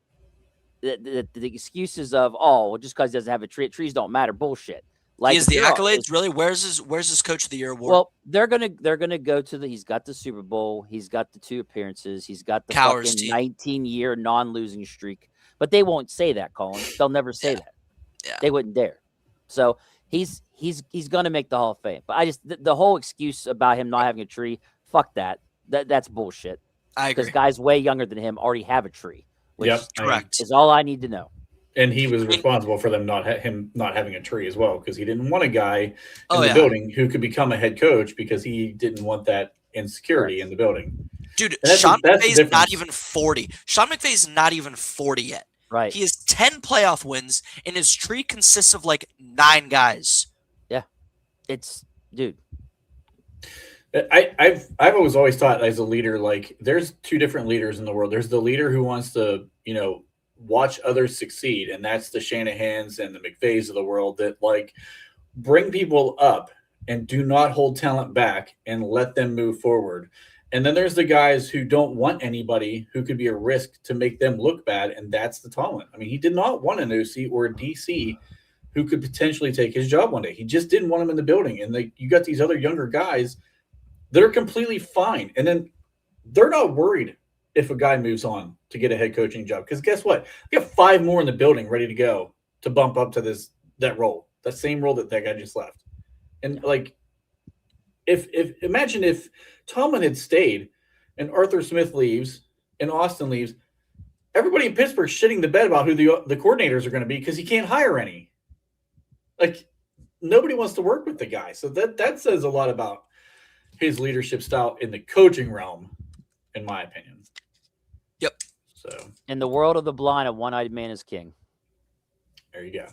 the excuses of just because he doesn't have a tree, trees don't matter, bullshit. Like he has the accolades, really? Where's his Coach of the Year award? Well, they're gonna go to he's got the Super Bowl, he's got the 2 appearances, he's got the Cowher's fucking team. 19-year non-losing streak. But they won't say that, Colin. They'll never say that. Yeah. They wouldn't dare. So he's gonna make the Hall of Fame. But I just the whole excuse about him not having a tree, fuck that. That's bullshit. I agree. Because guys way younger than him already have a tree. which Yep. Correct. is all I need to know. And he was responsible for them not having a tree as well, because he didn't want a guy in Oh, the yeah. building who could become a head coach because he didn't want that insecurity in the building. Dude, That's Sean that's the McVay's not difference. even 40. Sean McVay's not even 40 yet. Right. He has 10 playoff wins, and his tree consists of like 9 guys. It's dude. I've always thought as a leader, like there's two different leaders in the world. There's the leader who wants to, watch others succeed, and that's the Shanahans and the McVays of the world that like bring people up and do not hold talent back and let them move forward. And then there's the guys who don't want anybody who could be a risk to make them look bad, and that's the Tomlin. I mean, he did not want an OC or a DC who could potentially take his job one day. He just didn't want him in the building. And you got these other younger guys that are completely fine. And then they're not worried if a guy moves on to get a head coaching job. Because guess what? We got 5 more in the building ready to go to bump up to that role, that same role that guy just left. And like, if imagine if Tomlin had stayed and Arthur Smith leaves and Austin leaves, everybody in Pittsburgh's shitting the bed about who the coordinators are going to be because he can't hire any. Like, nobody wants to work with the guy. So that says a lot about his leadership style in the coaching realm, in my opinion. Yep. So In the world of the blind, a one-eyed man is king. there you go.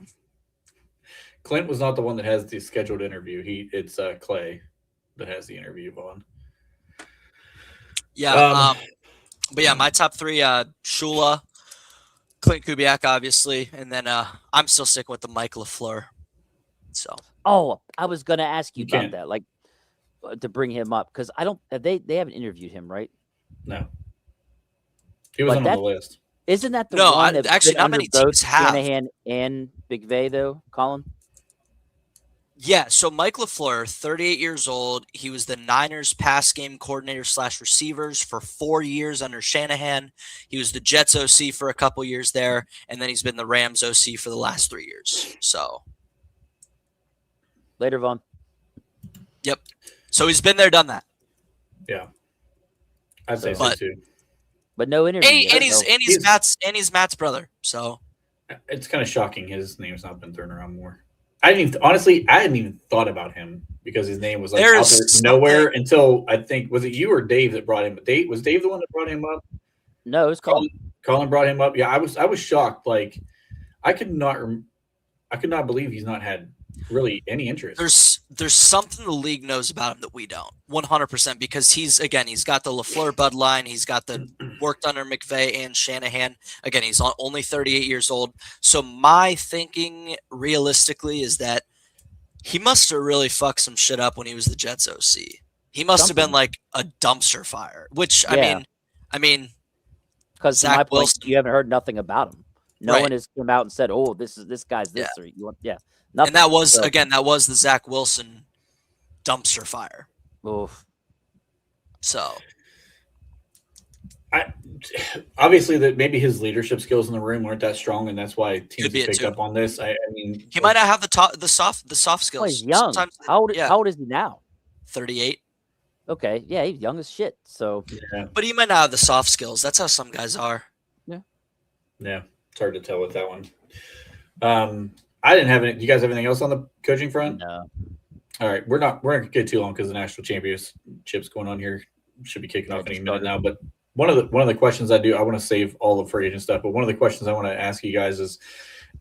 Clint was not the one that has the scheduled interview. It's Clay that has the interview on. Yeah. But yeah, my top 3, Shula, Clint Kubiak, obviously, and then I'm still sticking with the Mike LaFleur. So. Oh, I was gonna ask you You about can't. that, like to bring him up because I don't. They haven't interviewed him, right? No. He was But on the list. Isn't that the No, one that's actually, been not under many both teams have. Shanahan and McVay though, Colin? Yeah, so Mike LaFleur, 38 years old. He was the Niners pass game coordinator / receivers for 4 years under Shanahan. He was the Jets OC for a couple years there, and then he's been the Rams OC for the last 3 years. So, Later, Vaughn. yep. So he's been there, done that. Yeah. I'd say so But- too. But no interview. And, yet, and he's so- and he's Matt's brother. So It's kind of shocking his name's not been thrown around more. I hadn't even thought about him because his name was like There out is there nowhere until I think, was it you or Dave that brought him? Was Dave the one that brought him up? No, it's Colin. Colin brought him up. Yeah, I was shocked. Like, I could not believe he's not had really any interest. there's something the league knows about him that we don't. 100%, because he's got the LaFleur bloodline. He's got the worked under McVay and Shanahan. Again, he's only 38 years old. So my thinking realistically is that he must have really fucked some shit up when he was the Jets OC. He must have been like a dumpster fire, which Yeah. I mean, Because to Zach my point, Wilson. you haven't heard nothing about him. No Right. one has come out and said, "Oh, this guy's this," Yeah. or you want, nothing. and that was So, that was the Zach Wilson dumpster fire. oof. So Obviously, that maybe his leadership skills in the room weren't that strong, and that's why teams Could be it picked too. up on this. I mean, he might not have the soft skills. Well, he's young. Sometimes, How old yeah. how old is he now? 38. Okay, yeah, he's young as shit. So yeah, But he might not have the soft skills. That's how some guys are. it's hard to tell with that one. I didn't have any. Do you guys have anything else on the coaching front? no. All right, we're not gonna get too long because the national championships going on here should be kicking off any minute now. But one of the questions I want to save all the free agent stuff. But one of the questions I want to ask you guys is,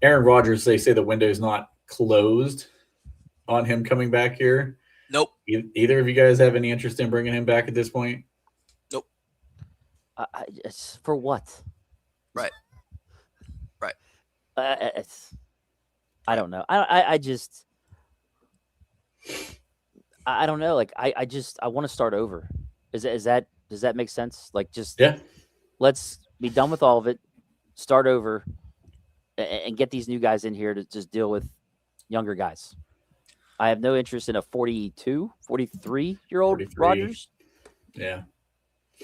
Aaron Rodgers. They say the window is not closed on him coming back here. Nope. Either of you guys have any interest in bringing him back at this point? It's for what? Right. Right. I don't know. I just I don't know. Like I want to start over. Does that make sense? Like just Yeah. let's be done with all of it, start over, and get these new guys in here to just deal with younger guys. I have no interest in a 42, 43-year-old 43. Rodgers. Yeah.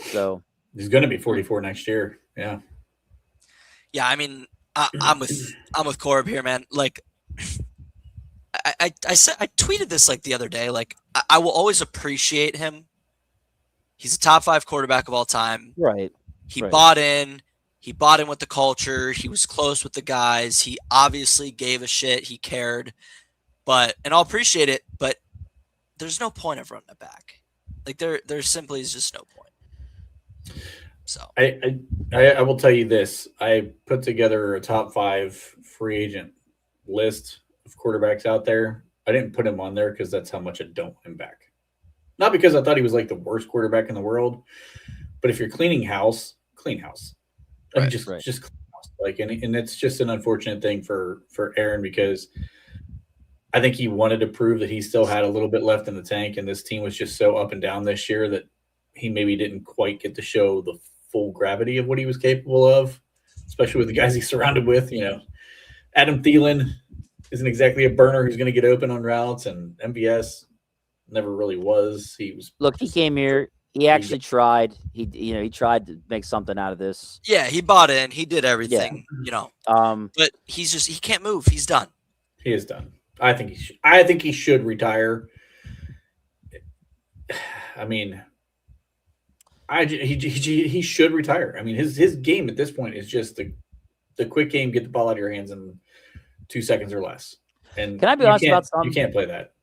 So He's going to be 44 next year. Yeah. Yeah, I mean, I'm with Corb here, man. Like, I tweeted this like the other day. Like, I will always appreciate him. He's a top 5 quarterback of all time. right. He Right. bought in. He bought in with the culture. He was close with the guys. He obviously gave a shit. He cared. And I'll appreciate it, but there's no point of running it back. Like there simply is just no point. So I will tell you this. I put together a top 5 free agent list of quarterbacks out there. I didn't put him on there because that's how much I don't want him back. Not because I thought he was like the worst quarterback in the world, but if you're cleaning house, clean house. I mean, just clean house. Like, and it's just an unfortunate thing for Aaron because I think he wanted to prove that he still had a little bit left in the tank, and this team was just so up and down this year that he maybe didn't quite get to show the full gravity of what he was capable of, especially with the guys he's surrounded with. Adam Thielen isn't exactly a burner who's going to get open on routes, and MVS never really was. He came here. He actually tried. He tried to make something out of this. Yeah, he bought in. He did everything. But he can't move. He's done. He is done. I think he should retire. I mean, he should retire. I mean, his game at this point is just the quick game, get the ball out of your hands in 2 seconds or less. And can I be honest about something? You can't play that.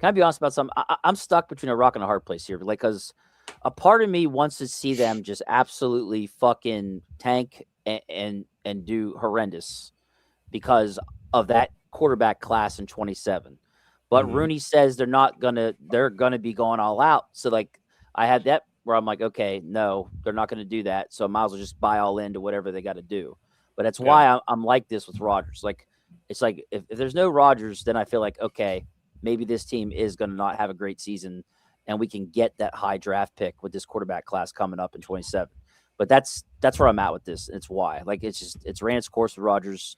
Can I be honest about something? I'm stuck between a rock and a hard place here, because a part of me wants to see them just absolutely fucking tank and do horrendous because of that quarterback class in 27. But Rooney says they're gonna be going all out. So like I had that where I'm like, okay, no, they're not gonna do that. So I might as well just buy all into whatever they got to do. But that's why I'm like this with Rodgers. Like it's like if there's no Rodgers, then I feel like okay, maybe this team is gonna not have a great season, and we can get that high draft pick with this quarterback class coming up in 27. But that's where I'm at with this. It's why like it's ran its course with Rodgers.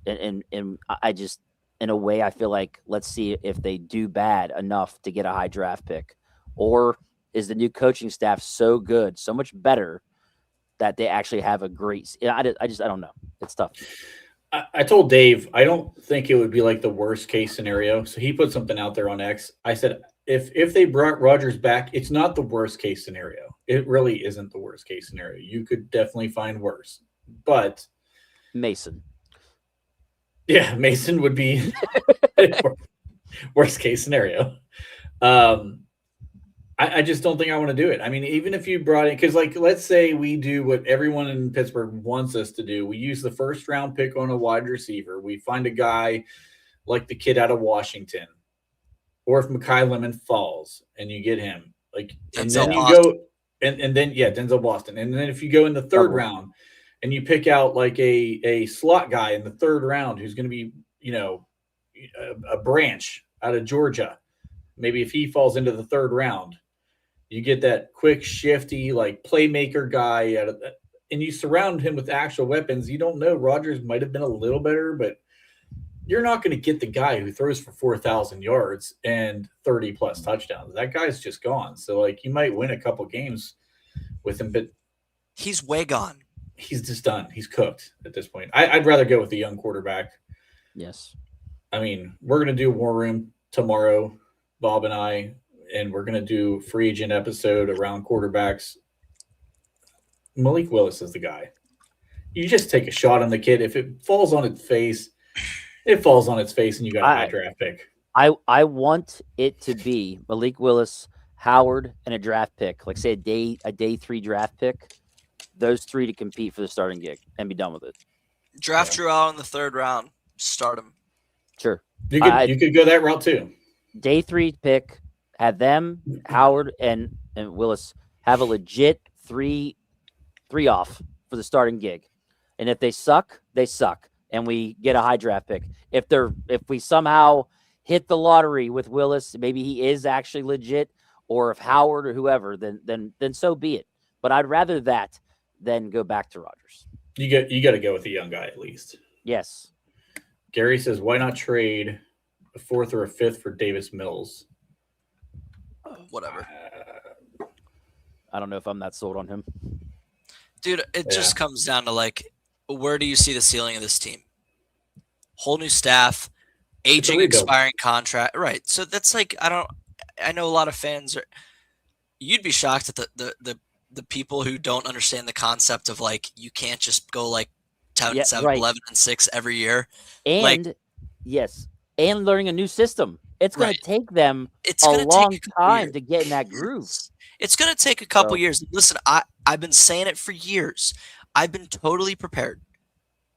And I just, in a way, I feel like let's see if they do bad enough to get a high draft pick, or is the new coaching staff so good, so much better that they actually have a great. I don't know. It's tough. I told Dave I don't think it would be like the worst case scenario. So he put something out there on X. I said if they brought Rodgers back, it's not the worst case scenario. It really isn't the worst case scenario. You could definitely find worse, but Mason. Yeah, Mason would be worst case scenario. I just don't think I want to do it. I mean, even if you brought in, because like, let's say we do what everyone in Pittsburgh wants us to do. We use the first round pick on a wide receiver. We find a guy like the kid out of Washington, or if Mekhi Lemon falls and you get him, like, and then you go, and then Denzel Boston, and then if you go in the third round. And you pick out like a slot guy in the third round who's going to be, a branch out of Georgia. Maybe if he falls into the third round, you get that quick, shifty, like playmaker guy and you surround him with actual weapons. You don't know. Rodgers might have been a little better, but you're not going to get the guy who throws for 4,000 yards and 30 plus touchdowns. That guy's just gone. So like you might win a couple games with him, but he's way gone. He's just done. He's cooked at this point. I'd rather go with a young quarterback. Yes. I mean, we're going to do War Room tomorrow, Bob and I, and we're going to do free agent episode around quarterbacks. Malik Willis is the guy. You just take a shot on the kid. If it falls on its face, it falls on its face, and you got a high draft pick. I want it to be Malik Willis, Howard, and a draft pick. Like say a day 3 draft pick. Those 3 to compete for the starting gig and be done with it. Draft Drew out in the third round. Start him. Sure. You could go that route too. Day 3 pick, have them, Howard and Willis have a legit 3 off for the starting gig. And if they suck, they suck. And we get a high draft pick. If we somehow hit the lottery with Willis, maybe he is actually legit, or if Howard or whoever, then so be it. But I'd rather that than go back to Rodgers. You got to go with a young guy at least. Yes. Gary says, why not trade a 4th or a 5th for Davis Mills? Whatever. I don't know if I'm that sold on him. Dude, it just comes down to like, where do you see the ceiling of this team? Whole new staff, aging, expiring contract. Right. So that's like, I know a lot of fans you'd be shocked at the the people who don't understand the concept of like you can't just go like 10, Yeah, 7, right. 11, and 6 every year. And yes, and learning a new system. It's going Right. to take them It's a gonna long take a couple time years. to get in that groove. It's going to take a couple So- years. Listen, I've been saying it for years. I've been totally prepared.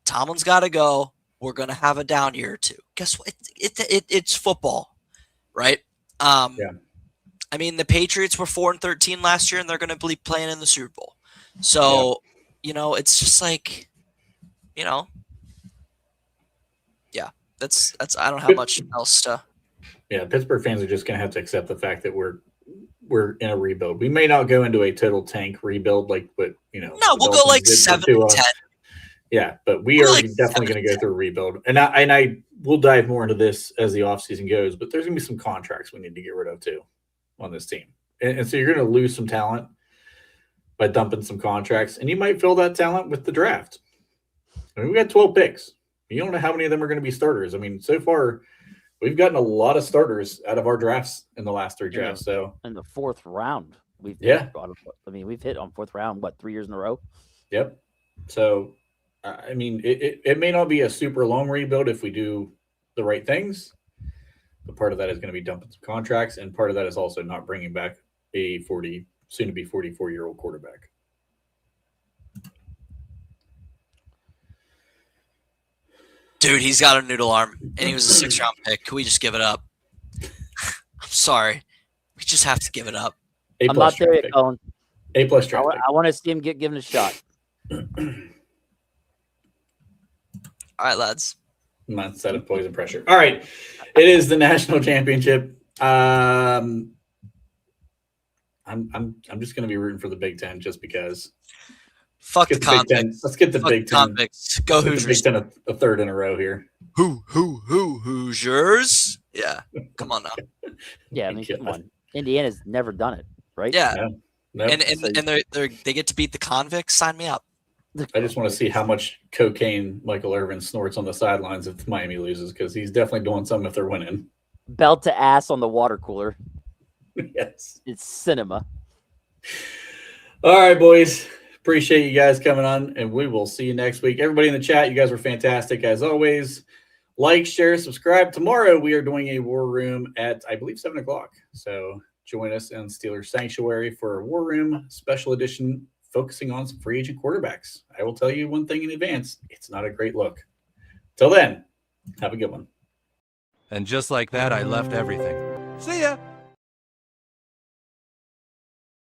Tomlin's got to go. We're going to have a down year or two. Guess what? It's football, right? Yeah. I mean, the Patriots were 4-13 last year, and they're going to be playing in the Super Bowl. So, you know, it's just like, you know, yeah, that's I don't have much else to. Yeah, Pittsburgh fans are just going to have to accept the fact that we're in a rebuild. We may not go into a total tank rebuild like what, you know. No, the we'll go Dolphins like did for 7-10. Yeah, but we We're are like definitely going to go through a rebuild. And I will dive more into this as the offseason goes, but there's going to be some contracts we need to get rid of too on this team. And so you're going to lose some talent by dumping some contracts, and you might fill that talent with the draft. I mean, we got 12 picks. You don't know how many of them are going to be starters. I mean, so far, we've gotten a lot of starters out of our drafts in the last 3 drafts. So in the 4th round, we've hit on 4th round, 3 years in a row? Yep. So, I mean, it may not be a super long rebuild if we do the right things, but part of that is going to be dumping some contracts, and part of that is also not bringing back a soon to be 44-year-old quarterback. Dude, he's got a noodle arm, and he was a 6th-round pick. Can we just give it up? I'm sorry. We just have to give it up. I'm not there yet, Colin. A+ draft pick. I want to see him get given a shot. All right, lads. Mindset of poison pressure. All right. It is the national championship. I'm just going to be rooting for the Big Ten just because. Fuck the convicts. Let's get the Big Ten. Convicts. Go Hoosiers. Big Ten a third in a row here. Hoosiers? Yeah. Come on now. Yeah, I mean, come on. Indiana's never done it, right? Yeah. No. Nope. And they get to beat the convicts. Sign me up. I just want to see how much cocaine Michael Irvin snorts on the sidelines if Miami loses, because he's definitely doing something if they're winning. Belt to ass on the water cooler. Yes. It's cinema. All right, boys. Appreciate you guys coming on, and we will see you next week. Everybody in the chat, you guys were fantastic as always. Like, share, subscribe. Tomorrow we are doing a War Room at, I believe, 7 o'clock. So join us in Steelers Sanctuary for a War Room special edition focusing on some free agent quarterbacks. I will tell you one thing in advance. It's not a great look. Till then, have a good one. And just like that, I left everything. See ya!